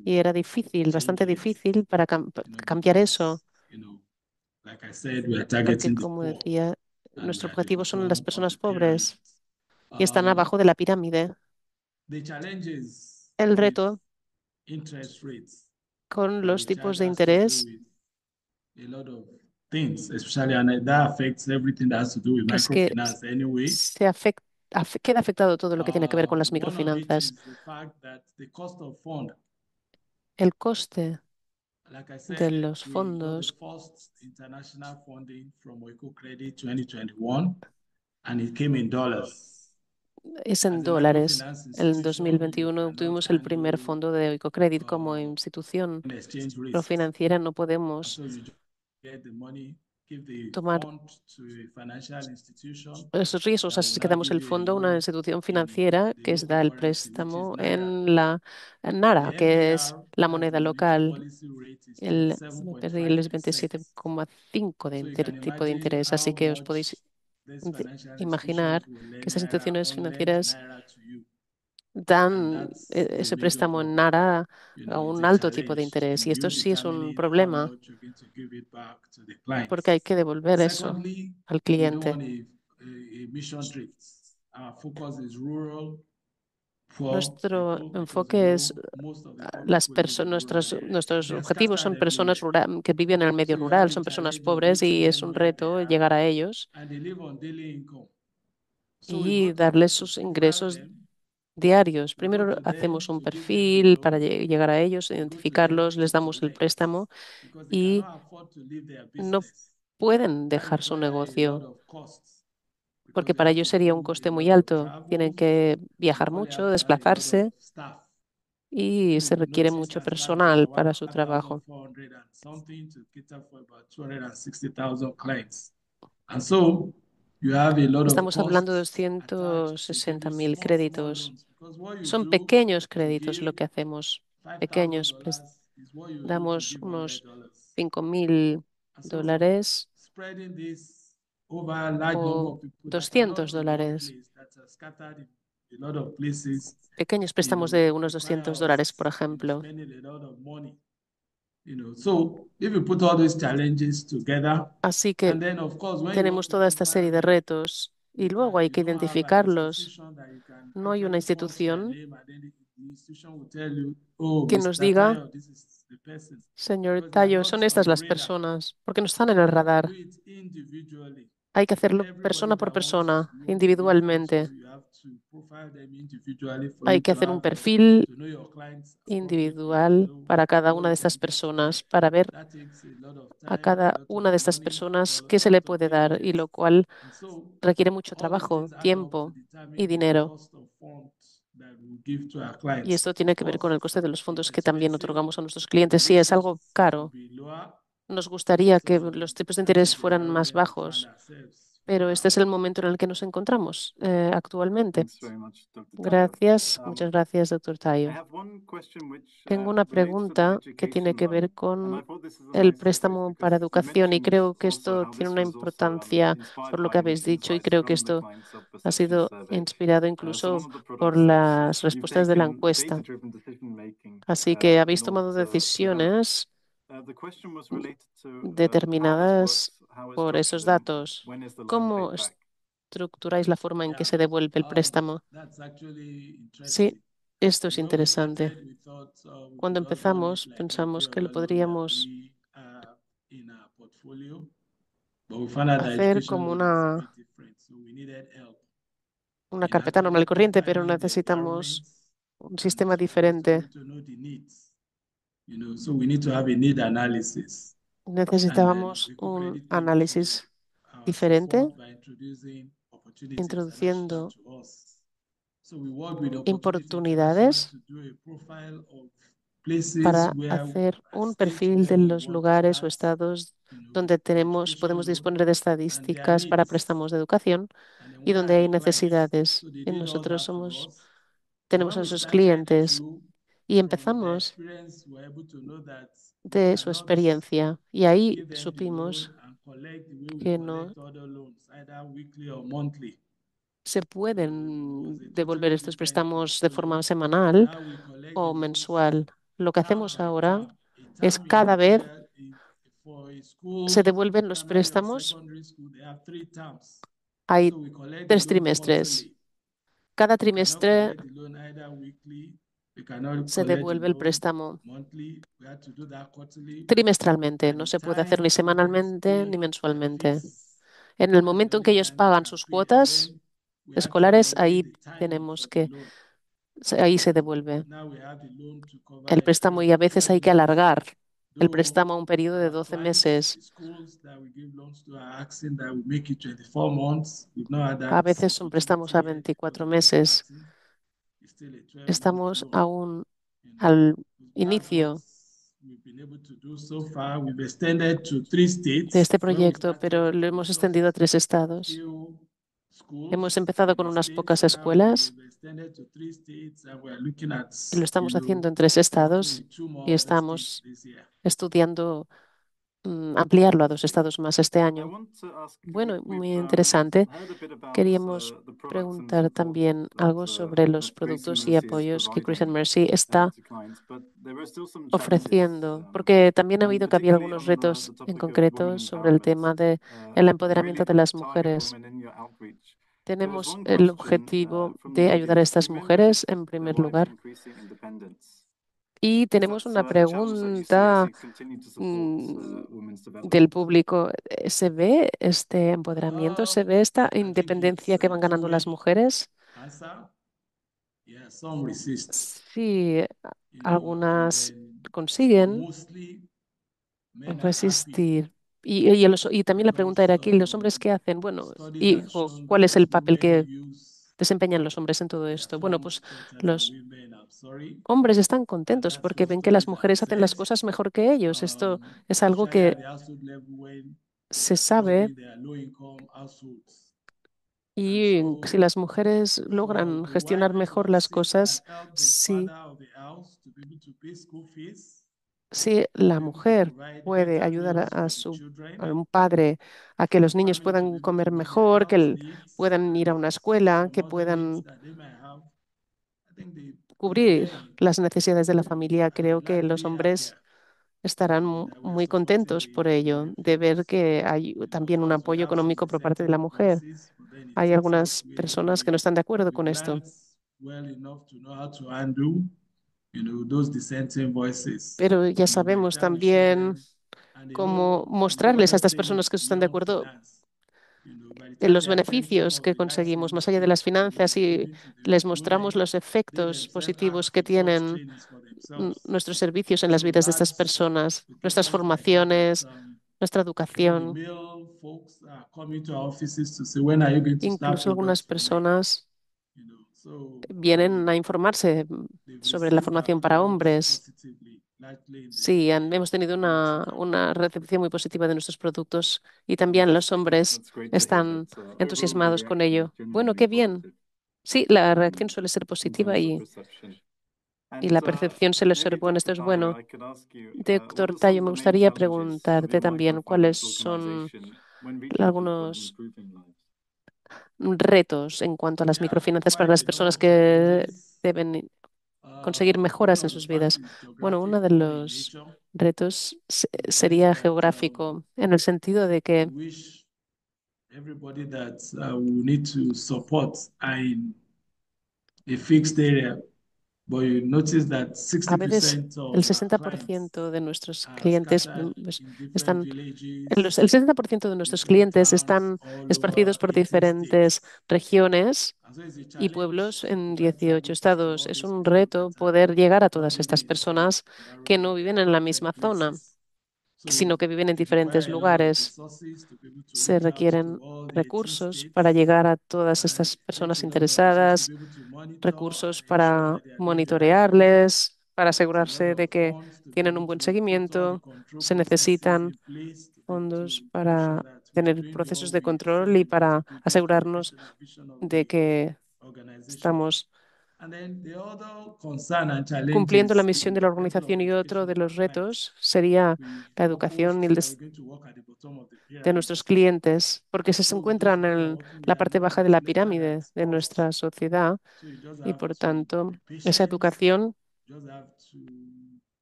y era difícil, bastante difícil para cambiar eso, porque como decía, nuestro objetivo son las personas pobres y están abajo de la pirámide. El reto con los tipos de interés es que queda afectado todo lo que tiene que ver con las microfinanzas. El coste de los fondos es en dólares. En 2021 obtuvimos el primer fondo de Oicocredit como institución financiera. No podemos tomar esos riesgos, así que damos el fondo a una institución financiera que da el préstamo en Nara, que es la moneda local. El MPRI es 27,5 de tipo de interés, así que os podéis imaginar que estas instituciones financieras dan ese préstamo en Nara a un alto tipo de interés y esto sí es un problema porque hay que devolver eso al cliente. Nuestro enfoque es las personas, nuestros objetivos son personas que viven en el medio rural, son personas pobres y es un reto llegar a ellos y darles sus ingresos diarios. Primero hacemos un perfil para llegar a ellos, identificarlos, les damos el préstamo y no pueden dejar su negocio porque para ellos sería un coste muy alto. Tienen que viajar mucho, desplazarse y se requiere mucho personal para su trabajo. Estamos hablando de 260.000 créditos. Son pequeños créditos lo que hacemos, pequeños. Damos unos $5.000 o $200. Pequeños préstamos de unos $200, por ejemplo. Así que tenemos toda esta serie de retos y luego hay que identificarlos. No hay una institución que nos diga, señor Tayo, son estas las personas, porque no están en el radar. Hay que hacerlo persona por persona, individualmente. Hay que hacer un perfil individual para cada una de estas personas, para ver a cada una de estas personas qué se le puede dar y lo cual requiere mucho trabajo, tiempo y dinero. Y esto tiene que ver con el coste de los fondos que también otorgamos a nuestros clientes. Sí, es algo caro. Nos gustaría que los tipos de interés fueran más bajos, pero este es el momento en el que nos encontramos actualmente. Thanks very much, Dr. Tayo. Gracias, muchas gracias, doctor I Tayo. have one question which Tengo una relates to the pregunta que tiene education que ver loan, and con I thought this is a el nice segue préstamo para because you educación y mentioned creo que also esto how tiene this una was also importancia inspired por lo by que the habéis dicho y insights creo que from the esto client ha self-perception sido survey. inspirado So one incluso of the por products is las you've respuestas de la taken encuesta. data-driven decision making Así que habéis in order tomado to develop. decisiones The question was related to how this determinadas works, how it's por esos structured, and datos. when is the loan ¿Cómo paid back? estructuráis la forma en que Yeah, se devuelve el préstamo? that's actually Sí, interesting. esto es When we interesante. started, we thought we Cuando could just run it empezamos, like pensamos every que lo other loan that podríamos we have in our portfolio, but we found out that hacer education como loan is a bit different, so we needed help una in carpeta normal actually y corriente, pero profiling the environment necesitamos un and sistema for us to be diferente. able to know the needs. So we need to have a need analysis, and then Necesitábamos we could un credit it to análisis our diferente, support by introducing opportunities that matter introduciendo to us. So we work with opportunity trackers oportunidades to do a profile of places para where hacer at un stage perfil where de we los want to lugares o start, estados donde the podemos education loan disponer de and their estadísticas para needs. préstamos de educación And then y what are donde hay their clients? necesidades. So they Y did all nosotros that for us. So tenemos when a we esos started the clientes flow, y from their empezamos experience, we're able to know that we de su cannot experiencia. Y ahí give them the loan supimos and collect the way we que no collect other loans, either weekly or monthly. se So it was pueden a devolver totally estos different préstamos de portfolio. forma semanal Now we collect o the loans mensual. Lo que term hacemos by ahora term. A es term in cada vez Nigeria, for a se school, devuelven los primary or préstamos. secondary school, they have 3 terms. Hay So we collect the 3 loan trimestres. quarterly. Cada We cannot trimestre collect the loan either weekly. We cannot se collect the devuelve el loan préstamo monthly. We have to do that quarterly. trimestralmente. By No the se puede hacer time ni students semanalmente ni pay their mensualmente. fees, En el that's the momento en only que ellos time they pagan can sus pay. And cuotas then we actually escolares, calculate ahí the timing tenemos for the que, loan. ahí se So devuelve now we have the loan to cover el préstamo y a veces 12 hay que months. alargar el Though préstamo a un periodo de our 12 clients, meses. the schools that we give loans to are asking that we make it 24 months. We've not had A that veces son préstamos opportunity a yet because 24 we're just meses. starting. It's still a 12-month Estamos loan. aún al That's what inicio we've been able to do so far. We've extended to 3 de states. este When we proyecto, started, pero lo it was hemos extendido a just 3 estados. few Hemos schools empezado in con the unas states. pocas Now escuelas we've extended to 3 states, and we're looking at, y lo estamos haciendo en 3 hopefully estados 2 more y other states estamos this year. estudiando ampliarlo a 2 estados más este I año. want to ask, Bueno, muy we've interesante. heard a bit about Queríamos the products and preguntar support también algo sobre los Grace and productos y Mercy is apoyos que Grace and providing Mercy está to clients, but there are still some challenges, ofreciendo, porque también ha and habido que había particularly algunos on retos the en topic of women concreto sobre el empowerment. tema de el You empoderamiento really de las target mujeres. women in your outreach. There was Tenemos one el question objetivo from the de ayudar a audience. estas Do men resist mujeres en their primer wives' lugar. increasing independence? Y Is tenemos that una a challenge that you see as pregunta you continue to support mm, women's del development? público. ¿Se ve este empoderamiento? ¿Se ve esta I think independencia it's que van ganando las two-way mujeres? answer. Yeah, some resist, Sí, and algunas then consiguen mostly men are happy resistir. Y también la pregunta because era aquí, ¿los hombres qué hacen? Bueno, studies have shown ¿cuál es that el papel women que use desempeñan los hombres en todo esto? Bueno, pues platforms better than los women. I'm sorry, hombres están and contentos that's porque what ven que las studies have mujeres hacen las said. cosas mejor que ellos. Esto es algo Especially que at the household level when se sabe. mostly they are low income households. And Y si so las mujeres for logran the wife gestionar to mejor las assist and cosas, help the si, father of the house to be able to pay school fees, si to la be able to mujer provide puede better ayudar meals a for the a children, un padre a que for los the niños family to be puedan able to comer meet their mejor, health que needs puedan ir a and una escuela, some que other needs puedan that they might have, I think the cubrir men las necesidades de la familia. are Creo que los largely hombres happier, estarán that we are muy supporting contentos por ello, the de ver efforts. que hay Of también un course, we apoyo have some económico por parte de la dissenting mujer. voices, but then it Hay takes us algunas where personas que no están de acuerdo we've con esto, learned well enough to know how to handle, those dissenting voices. pero ya By the sabemos time we show también them, and cómo we're not mostrarles a just estas saying personas it que están de beyond acuerdo finance. By the en time los they actually take beneficios more of que the conseguimos más license allá de las finanzas y according to the les mostramos employer, los they efectos themselves positivos ask que for such tienen trainings for themselves. nuestros servicios en las So vidas de estas that's personas, to take nuestras us like that. formaciones, nuestra Even the educación. male folks are coming to our offices to say, when are you going to start Incluso algunas products for men? personas So vienen a informarse they've sobre la received our formación para products hombres. positively. Sí, hemos tenido una recepción muy positiva de nuestros productos y también los hombres That's great to hear están that overall the entusiasmados con reaction is ello. Bueno, genuinely qué bien. positive Sí, la reacción suele ser in positiva terms of y perception. la And percepción suele ser maybe buena. Dr. Esto es Tayo, bueno. I could ask you, what Doctor are some Tayo, of me the main gustaría challenges preguntarte within también cuáles Microfinance son organization when reaching people and algunos improving lives? retos en cuanto a las Yeah, microfinanzas para quite las a number personas of que challenges. deben conseguir One mejoras en of the sus vidas. factors is Bueno, uno geographic de in los nature, retos in the sense sería that geográfico, en el sentido de we que wish everybody that we need to support are in a fixed area, but you notice that a veces 60% el of our clients 60% de nuestros are clientes scattered pues, in different están, villages, el 60% de nuestros different clientes towns están all over esparcidos por 18 diferentes states. regiones And so it's a y challenge pueblos to en provide 18 services to estados. all Es these un people reto that are poder llegar a not todas living estas in the same personas que no environment, viven but en in la misma different zona, places. So sino que viven en it diferentes requires a lot of lugares. resources to be able to Se reach out to requieren all the 18 recursos para states, llegar a todas and estas it takes personas a lot of resources to interesadas, be able to monitor recursos and ensure para that they are doing the right thing. monitorearles, para Takes a lot asegurarse of de que funds to be tienen able un buen to put all the seguimiento. control Se processes necesitan in place to be able fondos to ensure para that we are tener doing the procesos all de we control said y we need to para do just to make it asegurarnos to the vision of de the que organization. estamos And then the other concern and cumpliendo la challenges misión de in la terms of organización y otro education de of our los clients. retos sería We've la educación y proposed that we're going to work at the bottom of the de pyramid. nuestros clientes, porque se Those encuentran people that are en working la there are parte more baja de la educated than pirámide de cost. nuestra sociedad So you just y have por to tanto be esa patient. educación You just have to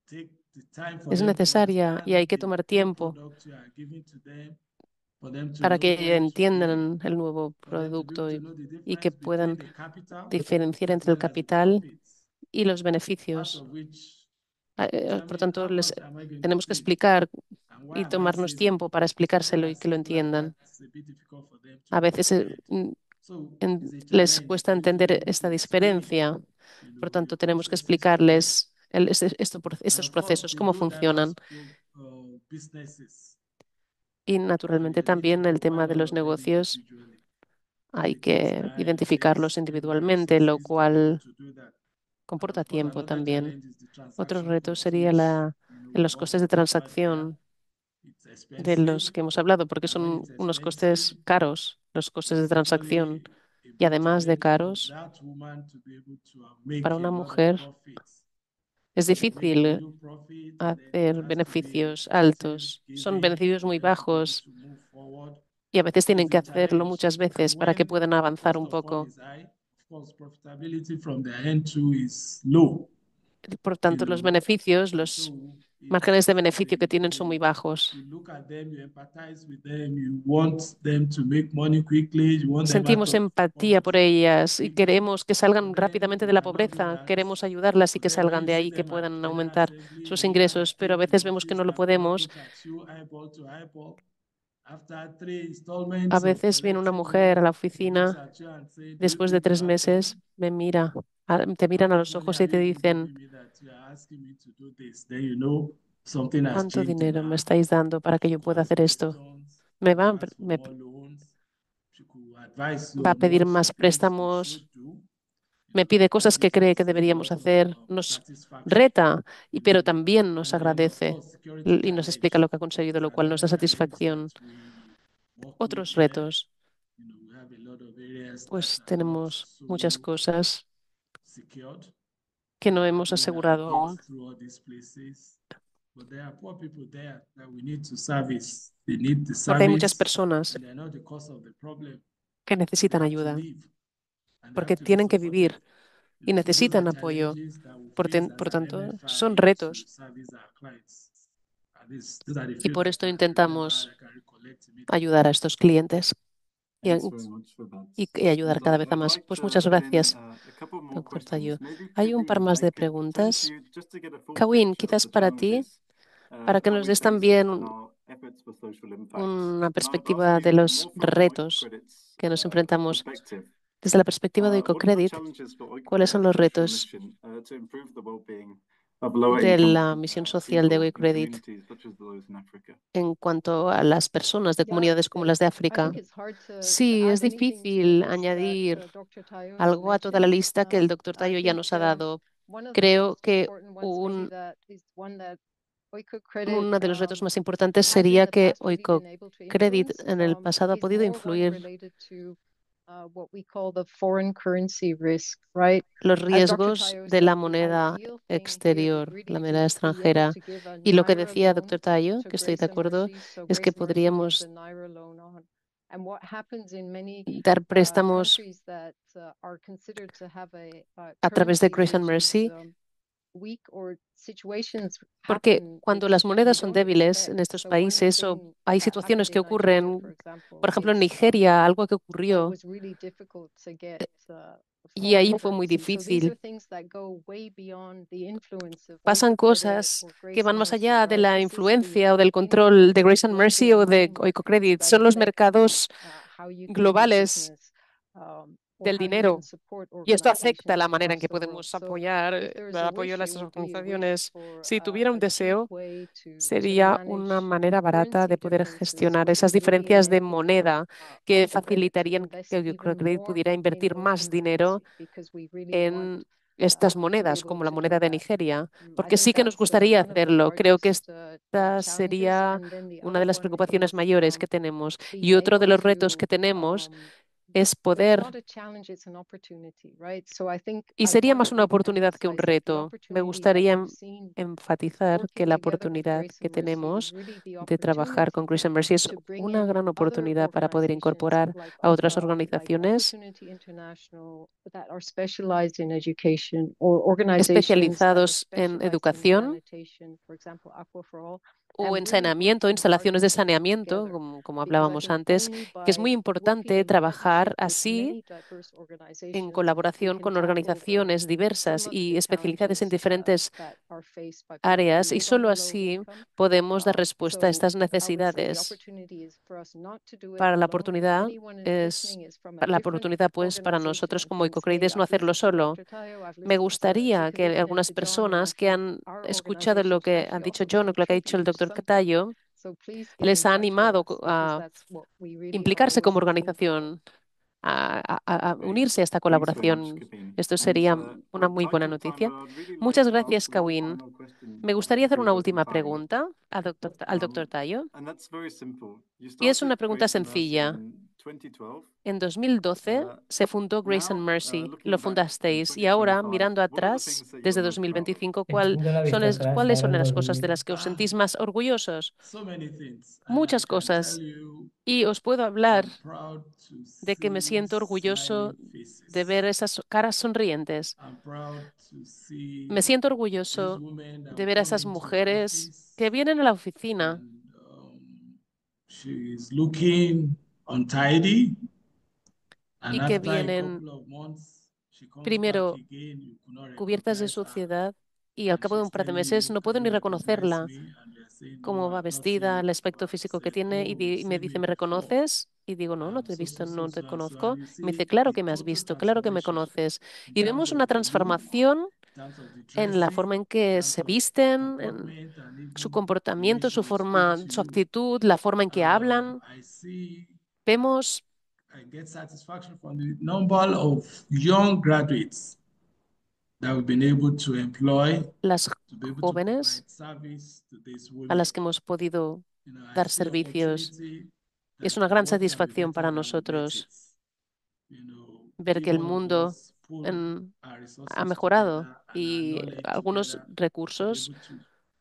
take the time for es them to necesaria y understand hay que the tomar new tiempo product you are giving to them, for them to para know que where to pay, entiendan el nuevo for them to be able producto to know the y que difference between puedan the capital diferenciar as entre el well as the capital profits. y los Part beneficios. of which Por determine tanto, how much am I going to tenemos que save, explicar and why y am I tomarnos saving? tiempo para When they explicárselo are y que lo saying like that, entiendan. it's a bit difficult for them to A veces comprehend. So it's a les challenge cuesta for you to be entender able to esta explain, diferencia. Por the tanto, tenemos que processes to them. explicarles And estos of course, procesos, to cómo grow funcionan. diverse businesses, Y you naturalmente need to también el cover a tema de lot los of them negocios individually. hay It takes que time, it identificarlos takes a lot of individualmente, lo resources to be able cual to do that. And comporta of course, tiempo another también. challenge is the Otro transaction reto cost, sería which los we've all costes de covered there. transacción It's de expensive, los que hemos hablado, porque and when son it's unos expensive, costes caros, los costes de it's transacción. actually a Y big además de challenge for caros, that woman to be able to para make a una lot of mujer profits. es Make a difícil new profit, and then there hacer has to be beneficios incentive altos. Son given beneficios for muy them to be able bajos to move forward. y a veces So tienen it's que a hacerlo challenge. muchas And veces para que when puedan the avanzar cost un of fund poco. is high, of course, profitability from the end too is low. Por tanto, los beneficios, And los so márgenes de it's beneficio que tienen son muy bajos. you look at them, you empathize with them, you want them to make money quickly, you want them out Sentimos of empatía por poverty ellas y quickly, queremos que salgan but then rápidamente they de la cannot do pobreza. that. Queremos ayudarlas y But que then when salgan you de see ahí, que them at puedan General aumentar Assembly, sus you look at ingresos. Pero a them in veces vemos que office no lo that cannot podemos. look at you eyeball to eyeball. After three A installments of veces viene una collecting mujer a money, la he looks oficina at you and say, "Do you después de think you tres have meses, money? me mira, te How miran a much los money ojos are y you te even dicen, giving me that you are asking me to do this?" Then you know something has ¿cuánto changed in dinero me her. estáis dando para que yo Of pueda course, hacer esto? questions. Me She va, will ask for me more loans. She could advise you va a on pedir what she más thinks you should préstamos, do. me pide And cosas que this cree que is a deberíamos lot of hacer, nos satisfaction, reta, pero también nos And then, of agradece course, security y nos explica challenge lo que ha conseguido, is lo cual nos da another challenge that satisfacción. we work with Otros there. retos, We have a lot of areas that pues are not tenemos muchas so cosas secured. que no We are hemos doing our asegurado bit aún, through all these places, but there are poor people there that we need to service. They need the porque hay muchas service, personas and they're not the cause of the problem, que but they necesitan have to ayuda, live and they have porque to be tienen que supported. vivir y So those are necesitan apoyo. challenges that we face as Por an tanto, son MFI to retos service our clients. Those are the y few por things esto I can remember intentamos I can recollect immediately. ayudar a estos clientes y, Thanks very much for that. y ayudar And cada vez a I'd más. like Pues to muchas put in gracias, a couple more doctor questions. Tayo. Maybe Hay un par más I de could turn to preguntas you just to get a full Kawin, picture of quizás the para ti, challenges para que that nos we des face también in our efforts for social impact. una And I would ask perspectiva de you los more from retos Oikocredit's que nos enfrentamos perspective. desde la perspectiva de What are the Ecocredit. challenges for ¿Cuáles son Oikocredit's los social retos mission to improve the well-being of lower de income la misión social de people in Ecocredit communities such as those in Africa? en cuanto a las personas de comunidades como las de I África? think it's hard to Sí, es add anything to the difícil list that añadir Dr. Tayo has algo a toda la mentioned. lista que el doctor I Tayo ya think nos ha dado. Creo que uno de los retos más importantes sería que Oikocredit en el pasado ha podido influir los riesgos de la moneda exterior, la moneda extranjera. Y lo que decía doctor Tayo, que estoy de acuerdo, es que podríamos dar préstamos a través de Grace and Mercy, porque cuando las monedas son débiles en estos países o hay situaciones que ocurren, por ejemplo en Nigeria, algo que ocurrió y ahí fue muy difícil. Pasan cosas que van más allá de la influencia o del control de Grace and Mercy o de Oikocredit. Son los mercados globales del dinero. Y esto afecta la manera en que podemos apoyar el apoyo a estas organizaciones. Si tuviera un deseo, sería una manera barata de poder gestionar esas diferencias de moneda que facilitarían que Oikocredit pudiera invertir más dinero en estas monedas, como la moneda de Nigeria, porque sí que nos gustaría hacerlo. Creo que esta sería una de las preocupaciones mayores que tenemos. Y otro de los retos que tenemos es poder, y sería más una oportunidad que un reto. Me gustaría enfatizar que la oportunidad que tenemos de trabajar con Grace and Mercy es una gran oportunidad para poder incorporar a otras organizaciones especializados en educación o en saneamiento, instalaciones de saneamiento, como hablábamos antes, que es muy importante trabajar así en colaboración con organizaciones diversas y especializadas en diferentes áreas, y solo así podemos dar respuesta a estas necesidades. Para la oportunidad pues para nosotros como Oikocredit es no hacerlo solo. Me gustaría que algunas personas que han escuchado lo que ha dicho John o lo que ha dicho el doctor Catayo les ha animado a implicarse como organización, a unirse a esta Thanks very much, colaboración. Kavin. Esto And sería una for muy buena time's time, noticia. I'd really like Muchas to gracias, ask one Kawin. final question Me gustaría hacer before una we go to última time. pregunta al doctor Tayo. And that's very simple. You Y es started una pregunta Grace and Mercy sencilla. in 2012. En 2012 se fundó Grace and Now, Mercy, lo looking back in fundasteis, y ahora, 2025, mirando what are the atrás, things that desde you're most proud of? 2025, Echando la vista atrás ¿cuáles al son las cosas de las que os algoritmo. sentís más orgullosos? So many things, and I Muchas can tell cosas. you, Y os puedo hablar I'm proud to de que me see siento orgulloso smiling de ver faces. esas caras sonrientes. I'm proud to see Me siento these orgulloso women that de will ver a come esas into the mujeres que office vienen a la oficina and she's looking untidy, and y que after a vienen couple of months, she comes back primero again. You could not cubiertas de recognize her, suciedad y al and cabo de she's un par de telling meses you, no "Can puedo you ni recognize reconocerla, me?" And you're saying, "No, cómo va I've not seen vestida, el you aspecto before." físico que Say, tiene, "Oh, you've y me seen dice, me ¿me before. reconoces? Y digo, no, no I'm te he so, visto, so, so, no te so and so." And conozco. you Me dice, see claro a que me has total visto, claro que me transformation conoces. in Y terms vemos of una the look, transformación in terms of the en la dressing, forma en in que terms se of visten, en comportment, and su even the way comportamiento, she su will speak forma, to su you. actitud, la forma en que hablan. I see, Vemos I get satisfaction from the number of young graduates that we've been able to employ las to be able to jóvenes provide service to these a women. las que hemos podido I dar see servicios. opportunity Es that una the gran world can be satisfacción better para than we get nosotros it. ver que If el all of mundo us pull ha resources mejorado together and our y knowledge algunos together to be recursos able to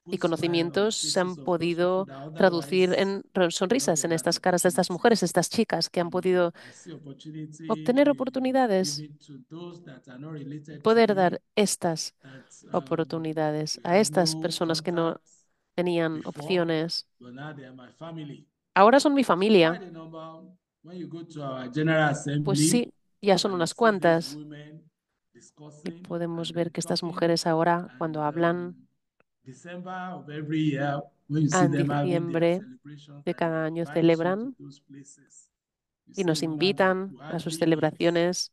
y put smile on the conocimientos se han faces of those people podido that traducir otherwise en will not sonrisas get en that estas caras de estas opportunity. mujeres, estas chicas que han podido I see opportunity obtener oportunidades, even to those that are not related to poder me dar estas that oportunidades we a had estas no personas que no contact tenían before, opciones. but now they are my family. Ahora son mi So familia. quite a number. When you go to our General Pues Assembly sí, ya son and you unas see these cuantas. women Y discussing podemos and ver then que estas talking, mujeres ahora, cuando and hablan December of every year, when you see en them having their diciembre celebrations de and they cada año, invite you to celebran those places, you y say nos invitan you a sus hardly meet. celebraciones.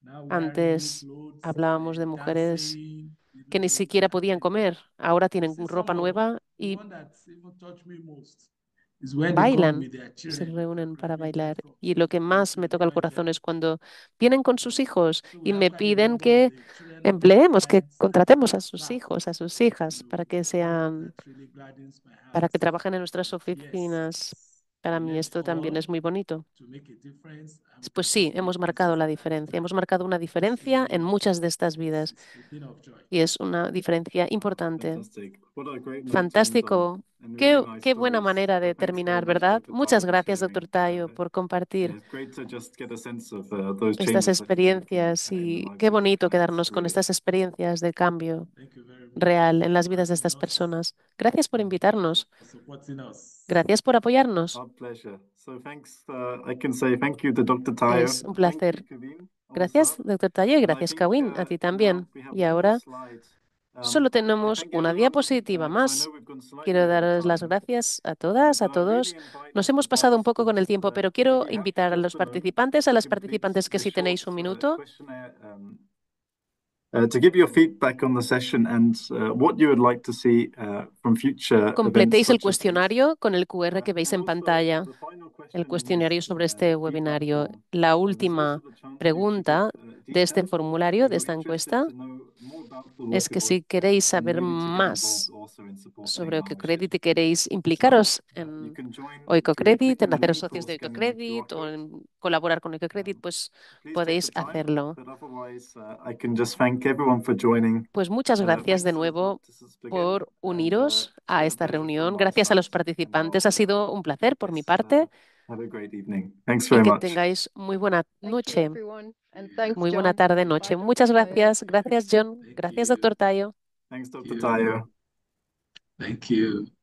Now wearing Antes clothes, hablábamos de mujeres dancing, que ni siquiera podían comer. Ahora tienen you see ropa some of nueva the y one that even touched me most is when they come bailan, with their se children reúnen and para prevent them bailar. from Y lo que más me toca el employment corazón level. es cuando vienen con sus hijos So we y have me quite a piden number of que the children of our empleemos, que clients contratemos a sus staff, hijos, a sus hijas, para que sean, that really gladdens my para heart. que trabajen en nuestras That yes, oficinas. Para we mí left esto también all es muy bonito. to make a difference, and we Pues can sí, just be hemos grateful marcado la for that diferencia. tonight. Hemos marcado una It's diferencia en really, muchas de estas vidas it's a thing of joy. y es una diferencia importante. Fantastic. What a great note to end on, Fantástico. and Qué, really nice qué buena stories. manera de Thanks very terminar, much, ¿verdad? Dr. Muchas Tayo, for gracias, doctor sharing. Tayo, por Yeah, compartir it's great to just get a sense of those estas changes that can happen experiencias in the y lives qué of your bonito clients. quedarnos con Really. estas experiencias de cambio Thank you very much real en las for vidas de having estas us, personas. Gracias por invitarnos. for supporting us. Gracias por apoyarnos. Our pleasure. So thanks. I can say thank you to Dr. Tayo. Es un Thank you, placer. Kavin, Gracias, also. doctor Tayo, y And I gracias, think Kawin, a ti now también. we have Y one more ahora slide. solo I tenemos thank una everyone, diapositiva 'cause I más. know we've gone slightly Quiero over daros las time. gracias a todas, a But I really todos. invite Nos the hemos pasado un poco con el participants, tiempo, pero if quiero you're happy invitar a just los to participantes, a to las complete participantes que the si short tenéis un minuto, questionnaire to give your feedback on the session and what you would like to see from future events completéis el such as these. cuestionario con el QR que veis And en also pantalla, the final el question in cuestionario this sobre este feedback webinario. form. La There's also última the chance for you to give pregunta de este details formulario, if de you're esta interested encuesta, to know more about the es work que at si Oikocredit queréis and saber maybe to get involved más also in supporting sobre our mission. Oikocredit y queréis So implicaros you en can join through Oikocredit, clicking en the haceros link socios or de scanning the QR Oikocredit o code. en colaborar con Oikocredit, pues Please take the podéis time, hacerlo. but otherwise I can just thank everyone for joining. Pues muchas gracias de Thanks to the nuevo participants again, por and uniros it's a been a esta pleasure reunión. from my Gracias a los side. And participantes. Ha sido un placer por mi yes, parte have a great evening. Thanks y very que much. tengáis muy buena Thank you, noche, everyone. And thanks, muy buena John. tarde, Bye, noche. Dr. Muchas Tayo. gracias. Gracias, John. Thank Gracias, you. doctor Tayo. Thanks, Thank Dr. you. Tayo. Thank you.